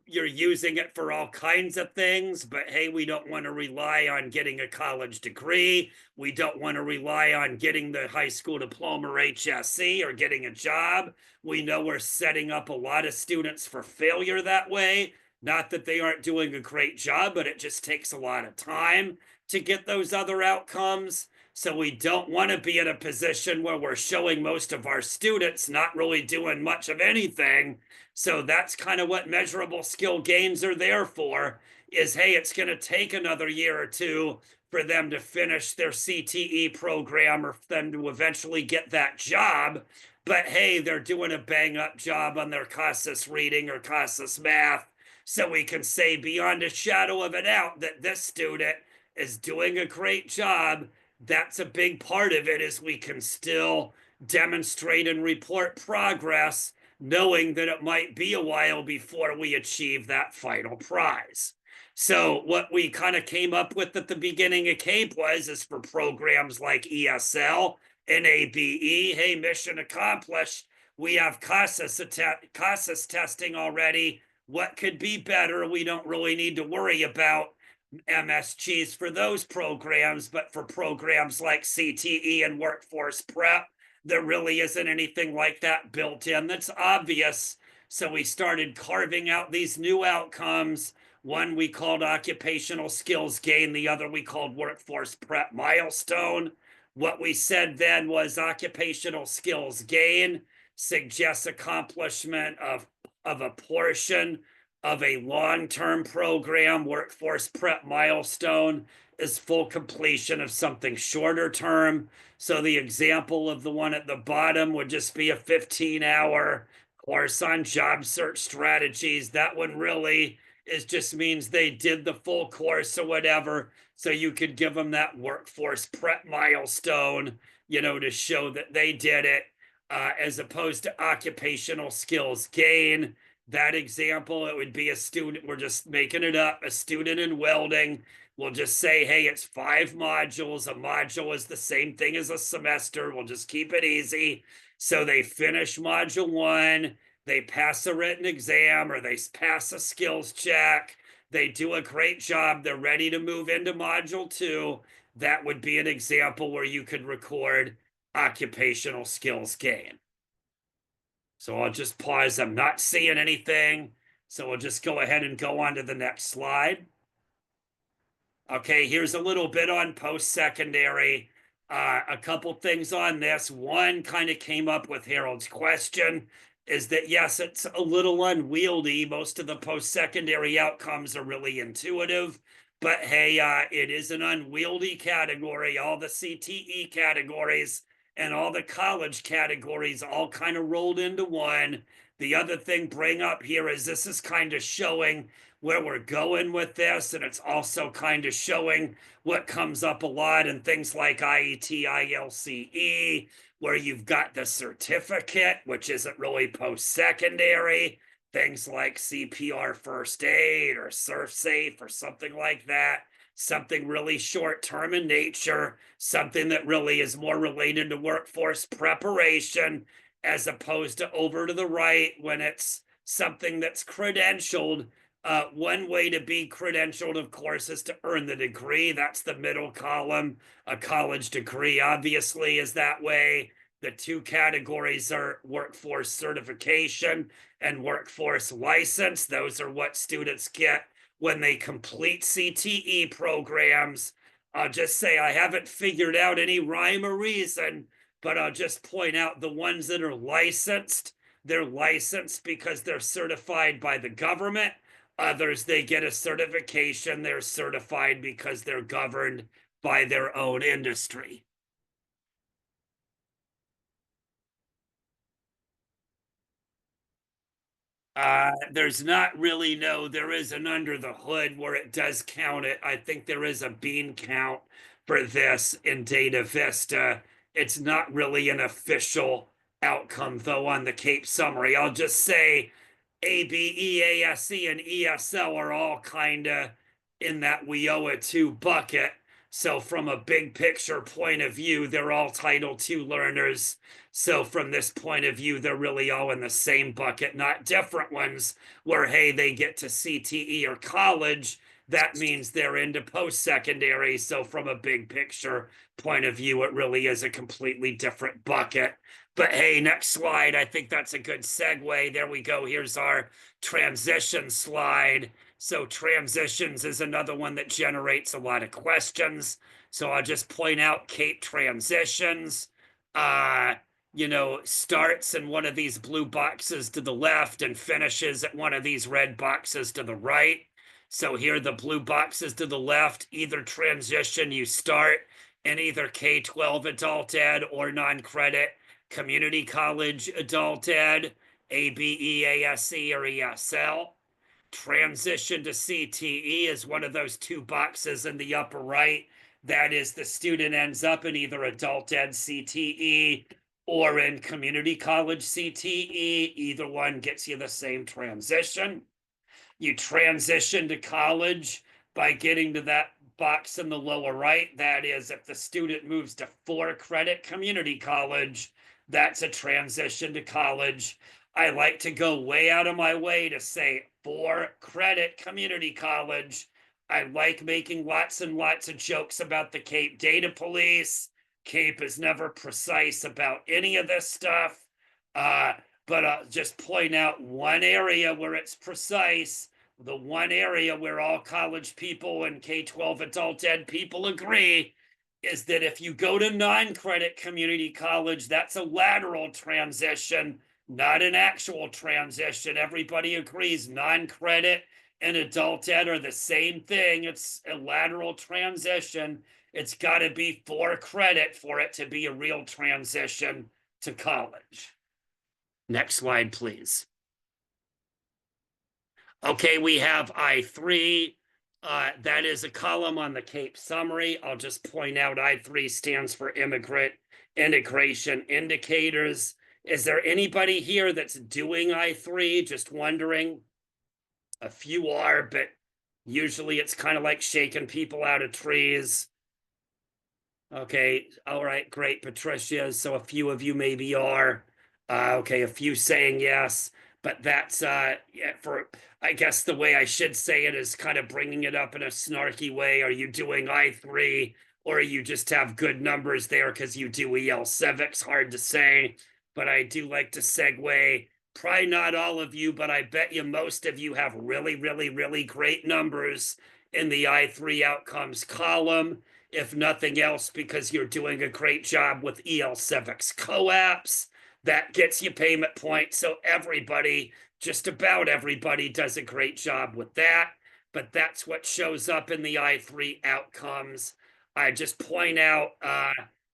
Speaker 1: using it for all kinds of things, but hey, we don't want to rely on getting a college degree. We don't want to rely on getting the high school diploma or HSC or getting a job. We know we're setting up a lot of students for failure that way. Not that they aren't doing a great job, but it just takes a lot of time to get those other outcomes. So we don't want to be in a position where we're showing most of our students not really doing much of anything. So that's kind of what measurable skill gains are there for, is, hey, it's going to take another year or 2 for them to finish their CTE program or for them to eventually get that job. But hey, they're doing a bang up job on their CASAS reading or CASAS math. So we can say beyond a shadow of a doubt that this student is doing a great job. That's a big part of it, is we can still demonstrate and report progress, knowing that it might be a while before we achieve that final prize. So what we kind of came up with at the beginning of CAEP is for programs like ESL and ABE, hey, mission accomplished. We have CASAS testing already. What could be better? We don't really need to worry about MSGs for those programs, but for programs like CTE and workforce prep, there really isn't anything like that built in that's obvious. So we started carving out these new outcomes One we called occupational skills gain, the other we called workforce prep milestone. What we said then was occupational skills gain suggests accomplishment of a portion of a long-term program. Workforce prep milestone is full completion of something shorter term. So the example of the one at the bottom would just be a 15-hour course on job search strategies. That one really is just means they did the full course or whatever. So you could give them that workforce prep milestone, to show that they did it, as opposed to occupational skills gain. That example, it would be a student, we're just making it up, a student in welding. We'll just say, hey, it's 5 modules. A module is the same thing as a semester. We'll just keep it easy. So they finish module 1, they pass a written exam, or they pass a skills check. They do a great job. They're ready to move into module 2. That would be an example where you could record occupational skills gain. So I'll just pause. I'm not seeing anything. So we'll just go ahead and go on to the next slide. Okay, here's a little bit on post-secondary. A couple things on this. One kind of came up with Harold's question, is that yes, it's a little unwieldy. Most of the post-secondary outcomes are really intuitive, but hey, it is an unwieldy category. All the CTE categories and all the college categories all kind of rolled into one. The other thing bring up here is this is kind of showing where we're going with this, and it's also kind of showing what comes up a lot in things like IET, ILCE, where you've got the certificate, which isn't really post-secondary, things like CPR first aid or Surf Safe or something like that, something really short-term in nature, something that really is more related to workforce preparation, as opposed to over to the right when it's something that's credentialed. One way to be credentialed, of course, is to earn the degree. That's the middle column. A college degree, obviously, is that way. The two categories are workforce certification and workforce license. Those are what students get when they complete CTE programs. I'll just say I haven't figured out any rhyme or reason, but I'll just point out the ones that are licensed. They're licensed because they're certified by the government. Others, they get a certification. They're certified because they're governed by their own industry. There's not really, no, there is an under the hood where it does count it. I think there is a bean count for this in Data Vista. It's not really an official outcome, though, on the CAEP summary. I'll just say ABE, ASE, and ESL are all kind of in that we owe it to bucket. So from a big picture point of view, they're all Title II learners. So from this point of view, they're really all in the same bucket, not different ones where, hey, they get to CTE or college. That means they're into post-secondary. So from a big picture point of view, it really is a completely different bucket. But hey, next slide. I think that's a good segue. There we go. Here's our transition slide. So transitions is another one that generates a lot of questions. So I'll just point out CAEP transitions. Starts in one of these blue boxes to the left and finishes at one of these red boxes to the right. So here, the blue boxes to the left, either transition, you start in either K-12 adult ed or non-credit community college adult ed, ABE, ASE, or ESL. Transition to CTE is one of those two boxes in the upper right. That is, the student ends up in either adult ed CTE or in community college CTE. Either one gets you the same transition. You transition to college by getting to that box in the lower right. That is, if the student moves to 4-credit community college, that's a transition to college. I like to go way out of my way to say 4-credit community college. I like making lots and lots of jokes about the CAEP data police. CAEP is never precise about any of this stuff. But I'll just point out one area where it's precise. the one area where all college people and K-12 adult ed people agree is that if you go to non-credit community college, that's a lateral transition, not an actual transition. Everybody agrees non-credit and adult ed are the same thing. It's a lateral transition. It's got to be for credit for it to be a real transition to college. Next slide, please. Okay, we have I3. That is a column on the CAEP summary. I'll just point out I3 stands for Immigrant Integration Indicators. Is there anybody here that's doing I3? Just wondering. A few are, but usually it's kind of like shaking people out of trees. Okay, all right, great, Patricia. So a few of you maybe are. Okay, a few saying yes, but that's yeah, for I guess the way I should say it is kind of bringing it up in a snarky way. Are you doing I3 or you just have good numbers there because you do EL Civics? Hard to say, but I do like to segue. Probably not all of you, but I bet you most of you have really, really, really great numbers in the I3 outcomes column. If nothing else, because you're doing a great job with EL Civics CAEPs. That gets you payment points. So everybody, just about everybody, does a great job with that. But that's what shows up in the I3 outcomes. I just point out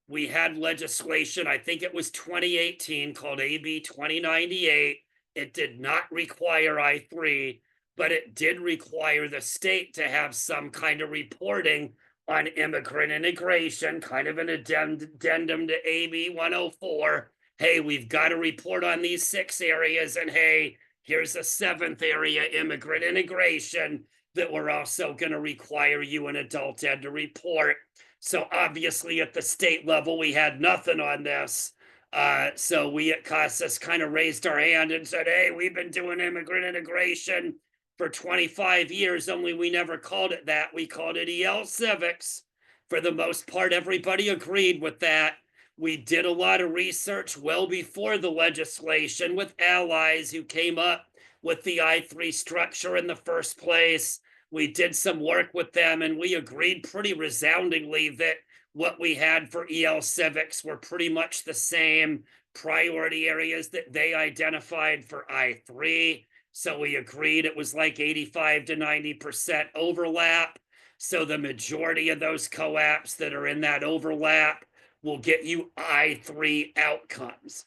Speaker 1: we had legislation, I think it was 2018, called AB 2098. It did not require I3, but it did require the state to have some kind of reporting on immigrant integration, kind of an addendum to AB 104. Hey, we've got to report on these 6 areas, and hey, here's a 7th area, immigrant integration, that we're also going to require you in adult ed to report. So obviously at the state level, we had nothing on this. So we at CASAS kind of raised our hand and said, hey, we've been doing immigrant integration for 25 years, only we never called it that. We called it EL Civics. For the most part, everybody agreed with that. We did a lot of research well before the legislation with allies who came up with the I3 structure in the first place. We did some work with them and we agreed pretty resoundingly that what we had for EL Civics were pretty much the same priority areas that they identified for I3. So we agreed it was like 85 to 90% overlap. So the majority of those CAEPs that are in that overlap will get you I3 outcomes.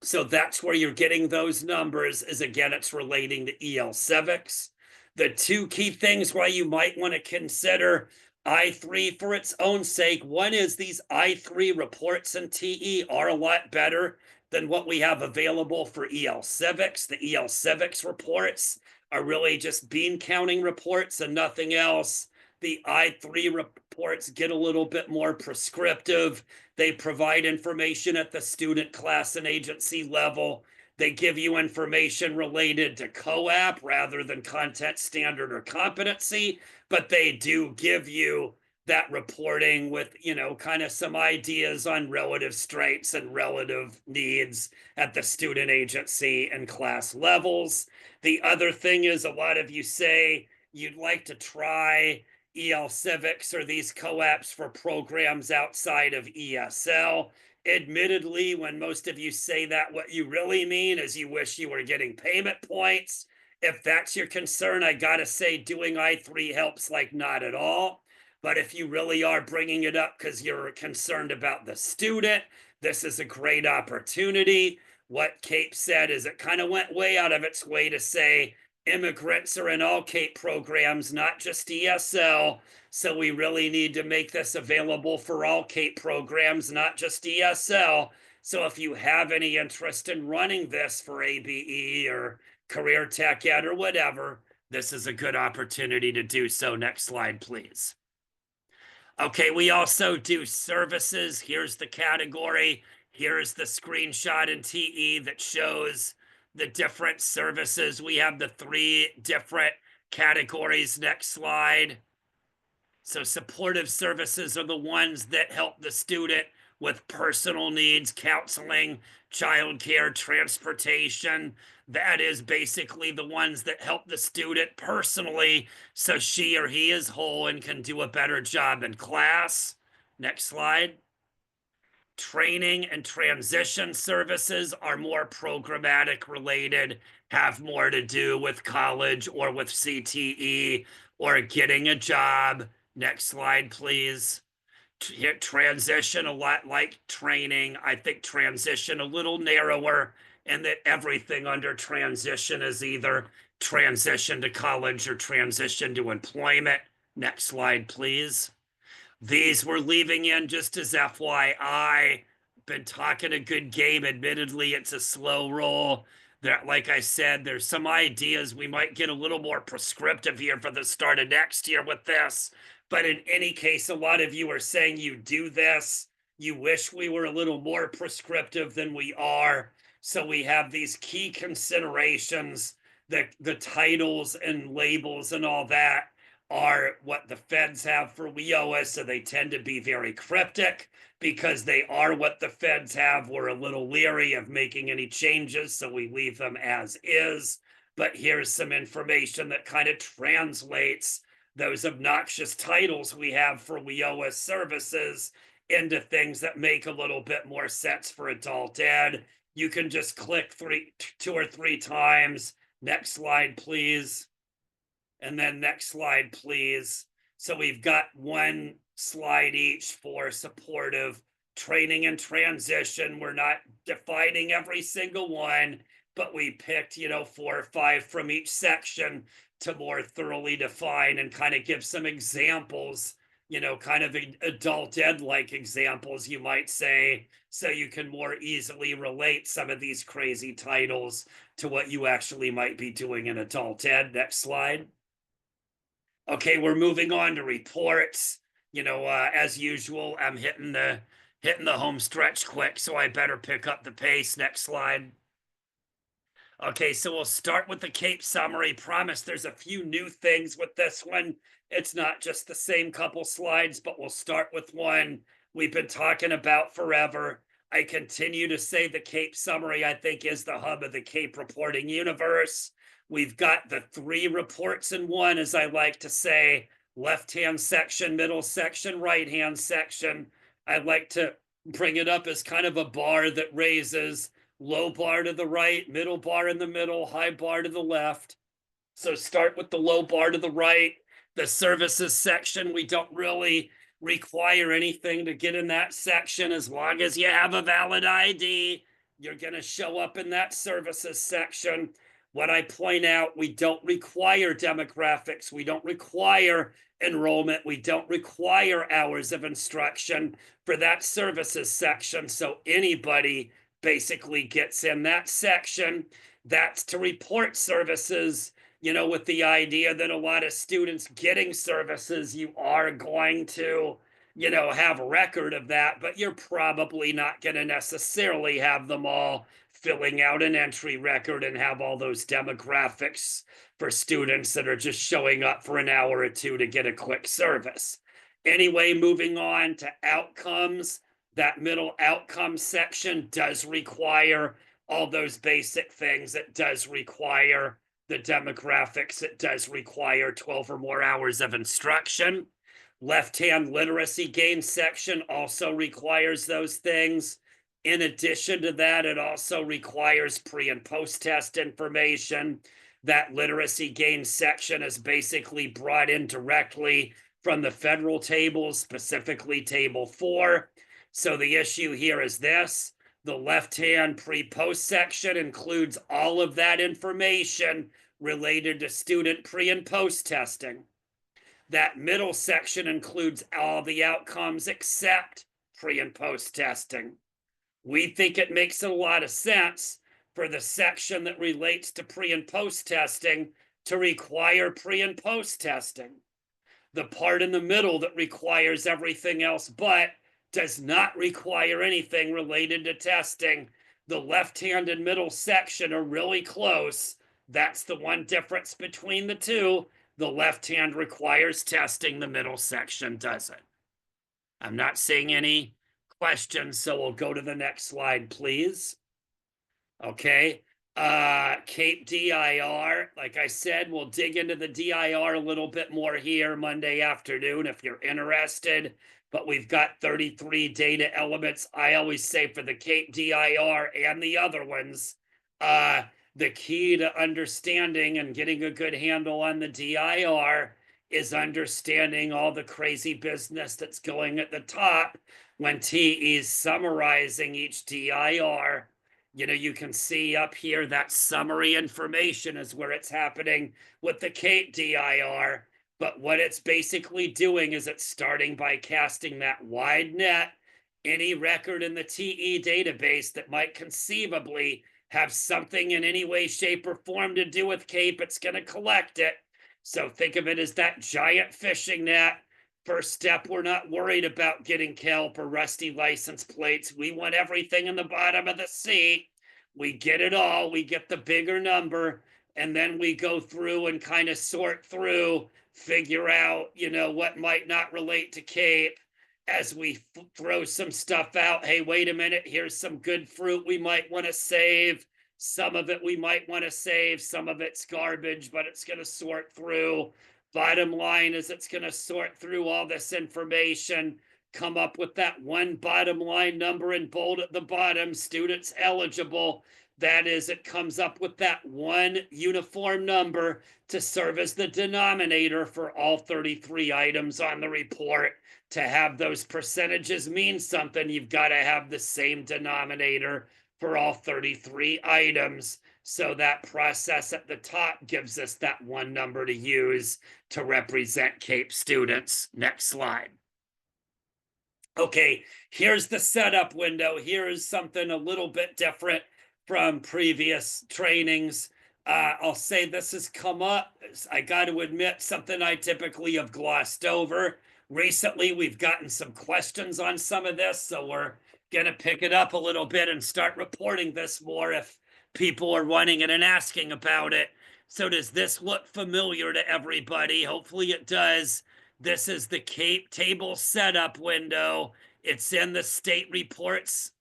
Speaker 1: So that's where you're getting those numbers, is again, it's relating to EL Civics. The 2 key things why you might want to consider I3 for its own sake. One is these I3 reports in TE are a lot better than what we have available for EL Civics. The EL Civics reports are really just bean counting reports and nothing else. The I3 reports get a little bit more prescriptive. They provide information at the student, class, and agency level. They give you information related to CAEP rather than content standard or competency, but they do give you that reporting with, you know, kind of some ideas on relative strengths and relative needs at the student, agency, and class levels. The other thing is, a lot of you say you'd like to try EL Civics or these CAEPs for programs outside of ESL. Admittedly, when most of you say that, what you really mean is you wish you were getting payment points. If that's your concern, I gotta say doing I3 helps like not at all. But if you really are bringing it up because you're concerned about the student, this is a great opportunity. What CAEP said is it kind of went way out of its way to say immigrants are in all CAEP programs, not just ESL. So we really need to make this available for all CAEP programs, not just ESL. So if you have any interest in running this for ABE or Career Tech Ed or whatever, this is a good opportunity to do so. Next slide, please. Okay, we also do services. Here's the category. Here's the screenshot in TE that shows the different services. We have the 3 different categories. Next slide. So supportive services are the ones that help the student with personal needs, counseling, childcare, transportation. That is basically the ones that help the student personally so she or he is whole and can do a better job in class. Next slide. Training and transition services are more programmatic related, have more to do with college or with CTE or getting a job. Next slide, please. Transition a lot like training. I think transition a little narrower, and that everything under transition is either transition to college or transition to employment. Next slide, please. These we're leaving in just as FYI. Been talking a good game. Admittedly, it's a slow roll. That, like I said, there's some ideas we might get a little more prescriptive here for the start of next year with this. But in any case, a lot of you are saying you do this. You wish we were a little more prescriptive than we are. So we have these key considerations, the titles and labels and all that are what the feds have for WIOA, so they tend to be very cryptic because they are what the feds have. We're a little leery of making any changes, so we leave them as is. But here's some information that kind of translates those obnoxious titles we have for WIOA services into things that make a little bit more sense for adult ed. You can just click two or three times. Next slide, please. And then next slide, please. So we've got one slide each for supportive training and transition. We're not defining every single one, but we picked, 4 or 5 from each section to more thoroughly define and kind of give some examples, kind of adult ed-like examples, you might say, so you can more easily relate some of these crazy titles to what you actually might be doing in adult ed. Next slide. Okay, we're moving on to reports. As usual, I'm hitting the home stretch quick, so I better pick up the pace. Next slide. Okay, so we'll start with the CAEP summary. Promise there's a few new things with this one. It's not just the same couple slides, but we'll start with one we've been talking about forever. I continue to say the CAEP summary, I think, is the hub of the CAEP reporting universe. We've got the 3 reports in one, as I like to say, left-hand section, middle section, right-hand section. I like to bring it up as kind of a bar that raises low bar to the right, middle bar in the middle, high bar to the left. So start with the low bar to the right. The services section, we don't really require anything to get in that section. As long as you have a valid ID, you're going to show up in that services section. What I point out, we don't require demographics. We don't require enrollment. We don't require hours of instruction for that services section. So anybody basically gets in that section. That's to report services, with the idea that a lot of students getting services, you are going to, have a record of that, but you're probably not going to necessarily have them all filling out an entry record and have all those demographics for students that are just showing up for an hour or two to get a quick service. Anyway, moving on to outcomes. That middle outcome section does require all those basic things. It does require the demographics. It does require 12 or more hours of instruction. Left-hand literacy gain section also requires those things. In addition to that, it also requires pre and post-test information. That literacy gain section is basically brought in directly from the federal tables, specifically Table 4. So the issue here is this: the left-hand pre-post section includes all of that information related to student pre and post testing. That middle section includes all the outcomes except pre and post testing. We think it makes a lot of sense for the section that relates to pre and post testing to require pre and post testing. The part in the middle that requires everything else but does not require anything related to testing. The left-hand and middle section are really close. That's the one difference between the two. The left hand requires testing, the middle section doesn't. I'm not seeing any questions, so we'll go to the next slide, please. Okay. CAEP DIR, like I said, we'll dig into the DIR a little bit more here Monday afternoon if you're interested. But we've got 33 data elements. I always say for the CAEP DIR and the other ones, the key to understanding and getting a good handle on the DIR is understanding all the crazy business that's going at the top when TE is summarizing each DIR. You know, you can see up here that summary information is where it's happening with the CAEP DIR. But what it's basically doing is it's starting by casting that wide net. Any record in the TE database that might conceivably have something in any way, shape, or form to do with CAEP, it's going to collect it. So think of it as that giant fishing net. First step, we're not worried about getting kelp or rusty license plates. We want everything in the bottom of the sea. We get it all. We get the bigger number. And then we go through and kind of sort through, figure out, you know, what might not relate to CAEP as we throw some stuff out. Hey, wait a minute. Here's some good fruit we might want to save. Some of it we might want to save. Some of it's garbage, but it's going to sort through. Bottom line is it's going to sort through all this information, come up with that one bottom line number in bold at the bottom, students eligible. That is, it comes up with that one uniform number to serve as the denominator for all 33 items on the report. To have those percentages mean something, you've got to have the same denominator for all 33 items. So that process at the top gives us that one number to use to represent CAEP students. Next slide. Okay, here's the setup window. Here's something a little bit different from previous trainings. I'll say this has come up. I got to admit, something I typically have glossed over. Recently, we've gotten some questions on some of this, so we're going to pick it up a little bit and start reporting this more if people are wanting it and asking about it. So does this look familiar to everybody? Hopefully it does. This is the CAEP table setup window. It's in the state reports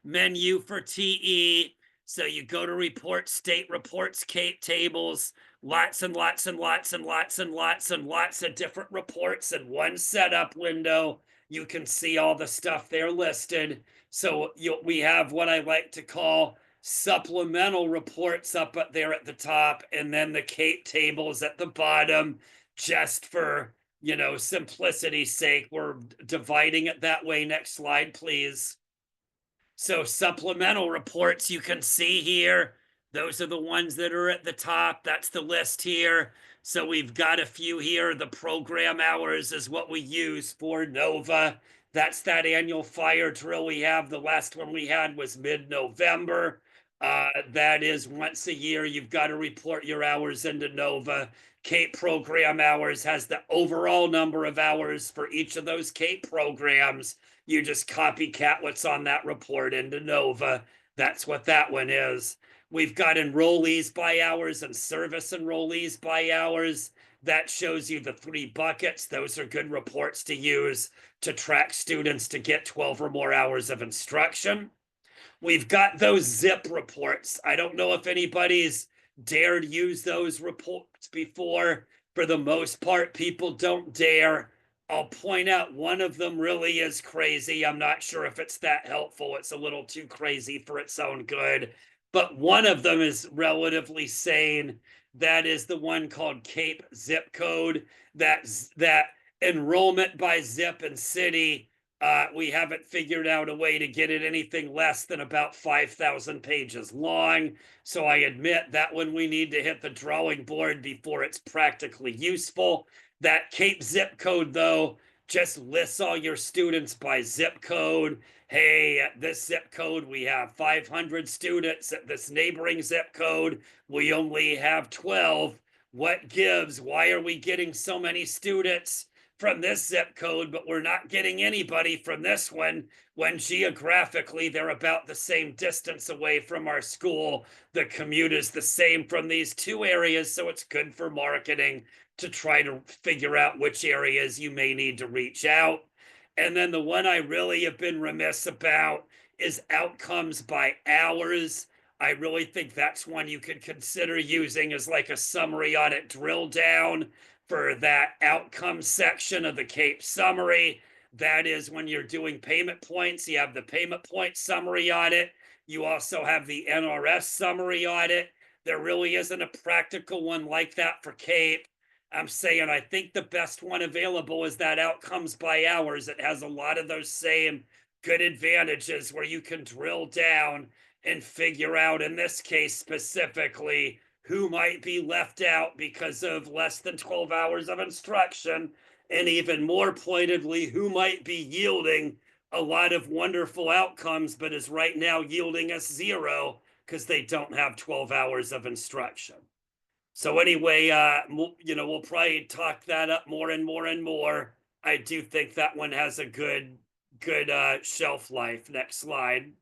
Speaker 1: menu for TE. So you go to report, state reports, CAEP tables, lots and lots and lots and lots and lots and lots of different reports in one setup window. You can see all the stuff there listed. So we have what I like to call supplemental reports up there at the top, and then the CAEP tables at the bottom, just for, you know, simplicity's sake. We're dividing it that way. Next slide, please. So supplemental reports, you can see here, those are the ones that are at the top. That's the list here. So we've got a few here. The program hours is what we use for NOVA. That's that annual fire drill we have. The last one we had was mid-November. That is once a year. You've got to report your hours into NOVA. CAEP program hours has the overall number of hours for each of those CAEP programs. You just copycat what's on that report into NOVA. That's what that one is. We've got enrollees by hours and service enrollees by hours. That shows you the 3 buckets. Those are good reports to use to track students to get 12 or more hours of instruction. We've got those zip reports. I don't know if anybody's dared use those reports before. For the most part, people don't dare. I'll point out one of them really is crazy. I'm not sure if it's that helpful. It's a little too crazy for its own good. But one of them is relatively sane. That is the one called CAEP zip code. That enrollment by zip and city. We haven't figured out a way to get it anything less than about 5,000 pages long. So I admit that one we need to hit the drawing board before it's practically useful. That CAEP zip code, though, just lists all your students by zip code. Hey, at this zip code, we have 500 students. At this neighboring zip code, we only have 12. What gives? Why are we getting so many students from this zip code, but we're not getting anybody from this one, when geographically they're about the same distance away from our school? The commute is the same from these 2 areas, so it's good for marketing to try to figure out which areas you may need to reach out. And then the one I really have been remiss about is outcomes by hours. I really think that's one you could consider using as like a summary audit drill down for that outcome section of the CAEP summary. That is when you're doing payment points, you have the payment point summary audit. You also have the NRS summary audit. There really isn't a practical one like that for CAEP. I'm saying I think the best one available is that outcomes by hours. It has a lot of those same good advantages where you can drill down and figure out, in this case specifically, who might be left out because of less than 12 hours of instruction, and even more pointedly, who might be yielding a lot of wonderful outcomes, but is right now yielding us zero because they don't have 12 hours of instruction. So anyway, we'll probably talk that up more and more and more. I do think that one has a good shelf life. Next slide.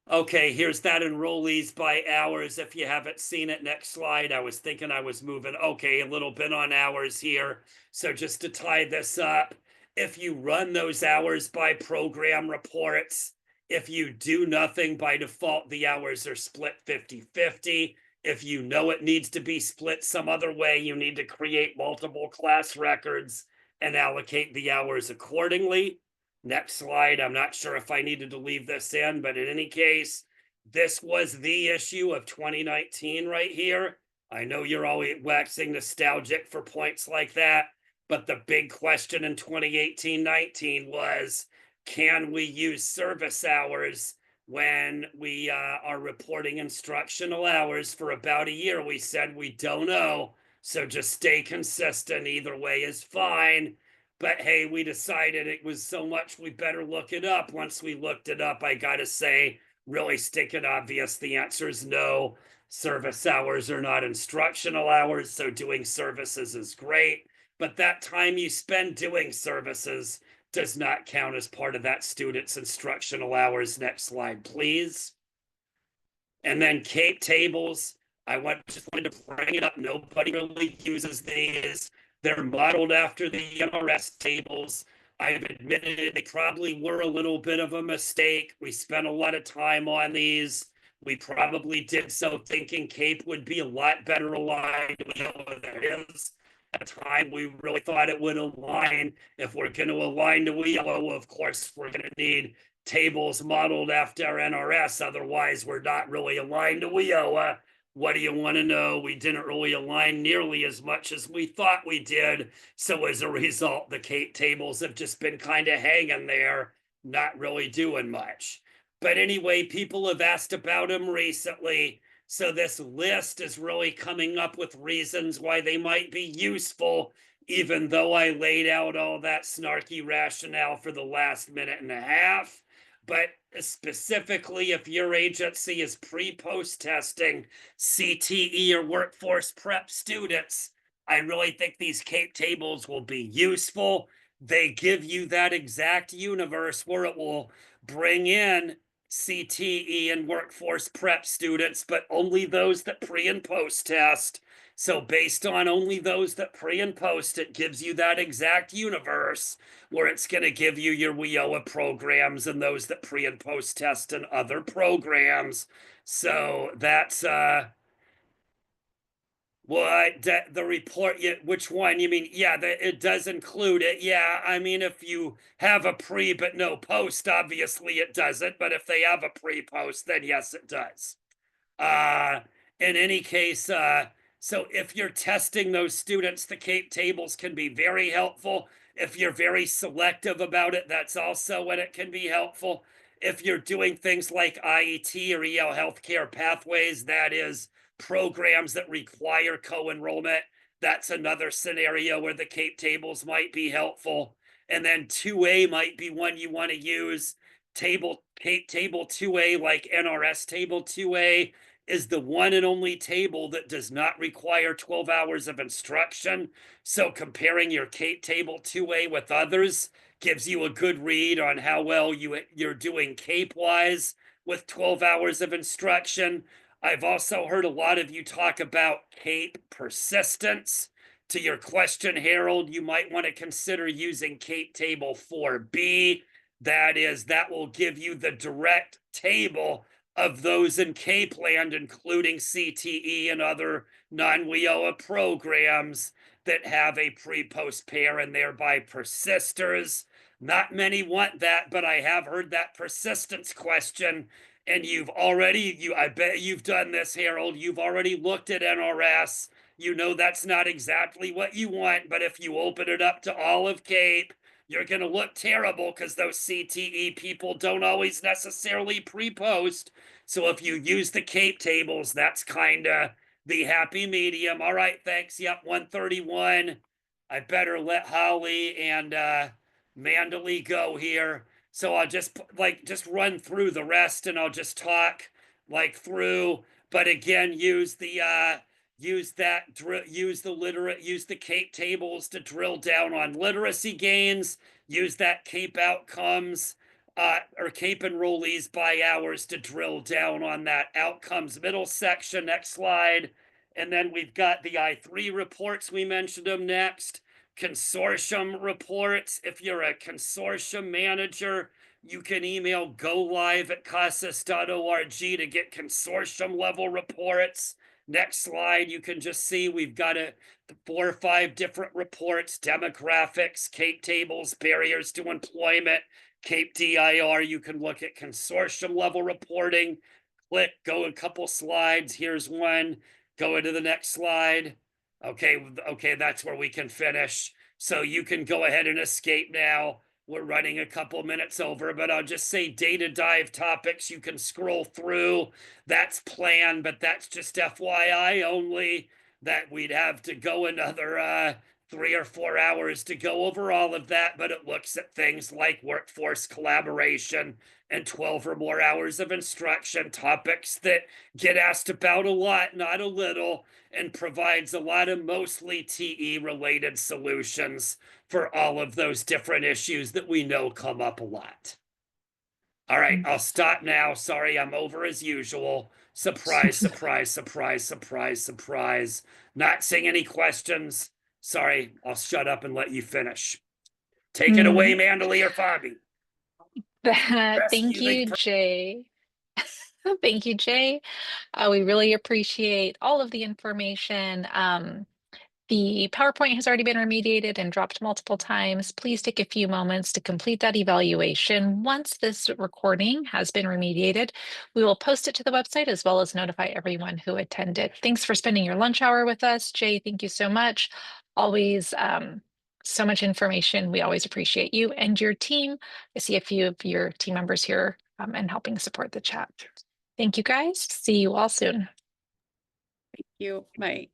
Speaker 1: Okay, here's that enrollees by hours. If you haven't seen it, next slide. I was thinking I was moving. Okay, a little bit on hours here. So just to tie this up, if you run those hours by program reports, if you do nothing by default, the hours are split 50-50. If you know it needs to be split some other way, you need to create multiple class records and allocate the hours accordingly. Next slide. I'm not sure if I needed to leave this in, but in any case, this was the issue of 2019 right here. I know you're all waxing nostalgic for points like that, but the big question in 2018-19 was, can we use service hours when we are reporting instructional hours? For about a year, we said we don't know. So just stay consistent. Either way is fine. But hey, we decided it was so much we better look it up. Once we looked it up, I gotta say, really stick it obvious. The answer is no. Service hours are not instructional hours, so doing services is great. But that time you spend doing services does not count as part of that student's instructional hours. Next slide, please. And then CAEP tables. Just wanted to bring it up. Nobody really uses these. They're modeled after the NRS tables. I've admitted it, they probably were a little bit of a mistake. We spent a lot of time on these. We probably did so thinking CAEP would be a lot better aligned with it is. At the time, we really thought it would align. If we're going to align to WIO, of course, we're going to need tables modeled after NRS. Otherwise, we're not really aligned to WIO. What do you want to know? We didn't really align nearly as much as we thought we did. So as a result, the CAEP tables have just been kind of hanging there, not really doing much. But anyway, people have asked about them recently. So this list is really coming up with reasons why they might be useful, even though I laid out all that snarky rationale for the last minute and a half. But specifically, if your agency is pre-post testing CTE or workforce prep students, I really think these CAEP tables will be useful. They give you that exact universe where it will bring in CTE and workforce prep students, but only those that pre and post test. So based on only those that pre and post, it gives you that exact universe where it's going to give you your WIOA programs and those that pre and post test and other programs. So that's what the report, which one you mean? Yeah, it does include it. Yeah, I mean, if you have a pre but no post, obviously it doesn't. But if they have a pre-post, then yes, it does. In any case, so if you're testing those students, the CAEP tables can be very helpful. If you're very selective about it, that's also when it can be helpful. If you're doing things like IET or EL healthcare pathways, that is programs that require co-enrollment, that's another scenario where the CAEP tables might be helpful. And then 2A might be one you want to use. CAEP table 2A, like NRS table 2A, is the one and only table that does not require 12 hours of instruction. So comparing your CAEP table 2A with others gives you a good read on how well you're doing CAEP-wise with 12 hours of instruction. I've also heard a lot of you talk about CAEP persistence. To your question, Harold, you might want to consider using CAEP table 4B. That will give you the direct table of those in CAEP land, including CTE and other non-WIOA programs that have a pre-post pair and thereby persisters. Not many want that, but I have heard that persistence question. And I bet you've done this, Harold. You've already looked at NRS. You know that's not exactly what you want, but if you open it up to all of CAPE, you're going to look terrible because those CTE people don't always necessarily pre-post. So if you use the CAPE tables, that's kind of the happy medium. All right, thanks. Yep, 131. I better let Holly and Mandely go here. So I'll just run through the rest and I'll just talk through, but again, use the CAPE tables to drill down on literacy gains, use that CAPE outcomes or CAPE enrollees by hours to drill down on that outcomes middle section. Next slide. And then we've got the I3 reports. We mentioned them next. Consortium reports. If you're a consortium manager, you can email golive@casas.org to get consortium level reports. Next slide, you can just see we've got 4 or 5 different reports: demographics, CAPE tables, barriers to employment, CAPE DIR. You can look at consortium level reporting. Click, go a couple slides. Here's one. Go into the next slide. Okay, that's where we can finish. So you can go ahead and escape now. We're running a couple minutes over, but I'll just say data dive topics. You can scroll through. That's planned, but that's just FYI only. That we'd have to go another 3 or 4 hours to go over all of that, but it looks at things like workforce collaboration and 12 or more hours of instruction, topics that get asked about a lot, not a little, and provides a lot of mostly TE related solutions for all of those different issues that we know come up a lot. All right, I'll stop now. Sorry, I'm over as usual. Surprise, surprise, surprise, surprise, surprise. Not seeing any questions. Sorry, I'll shut up and let you finish. Take it away, Mandely or Fabi.
Speaker 3: Thank you, Jay. Thank you, Jay. We really appreciate all of the information. The PowerPoint has already been remediated and dropped multiple times. Please take a few moments to complete that evaluation. Once this recording has been remediated, we will post it to the website as well as notify everyone who attended. Thanks for spending your lunch hour with us. Jay, thank you so much. Always so much information. We always appreciate you and your team. I see a few of your team members here and helping support the chat. Thank you guys. See you all soon.
Speaker 4: Thank you. Bye.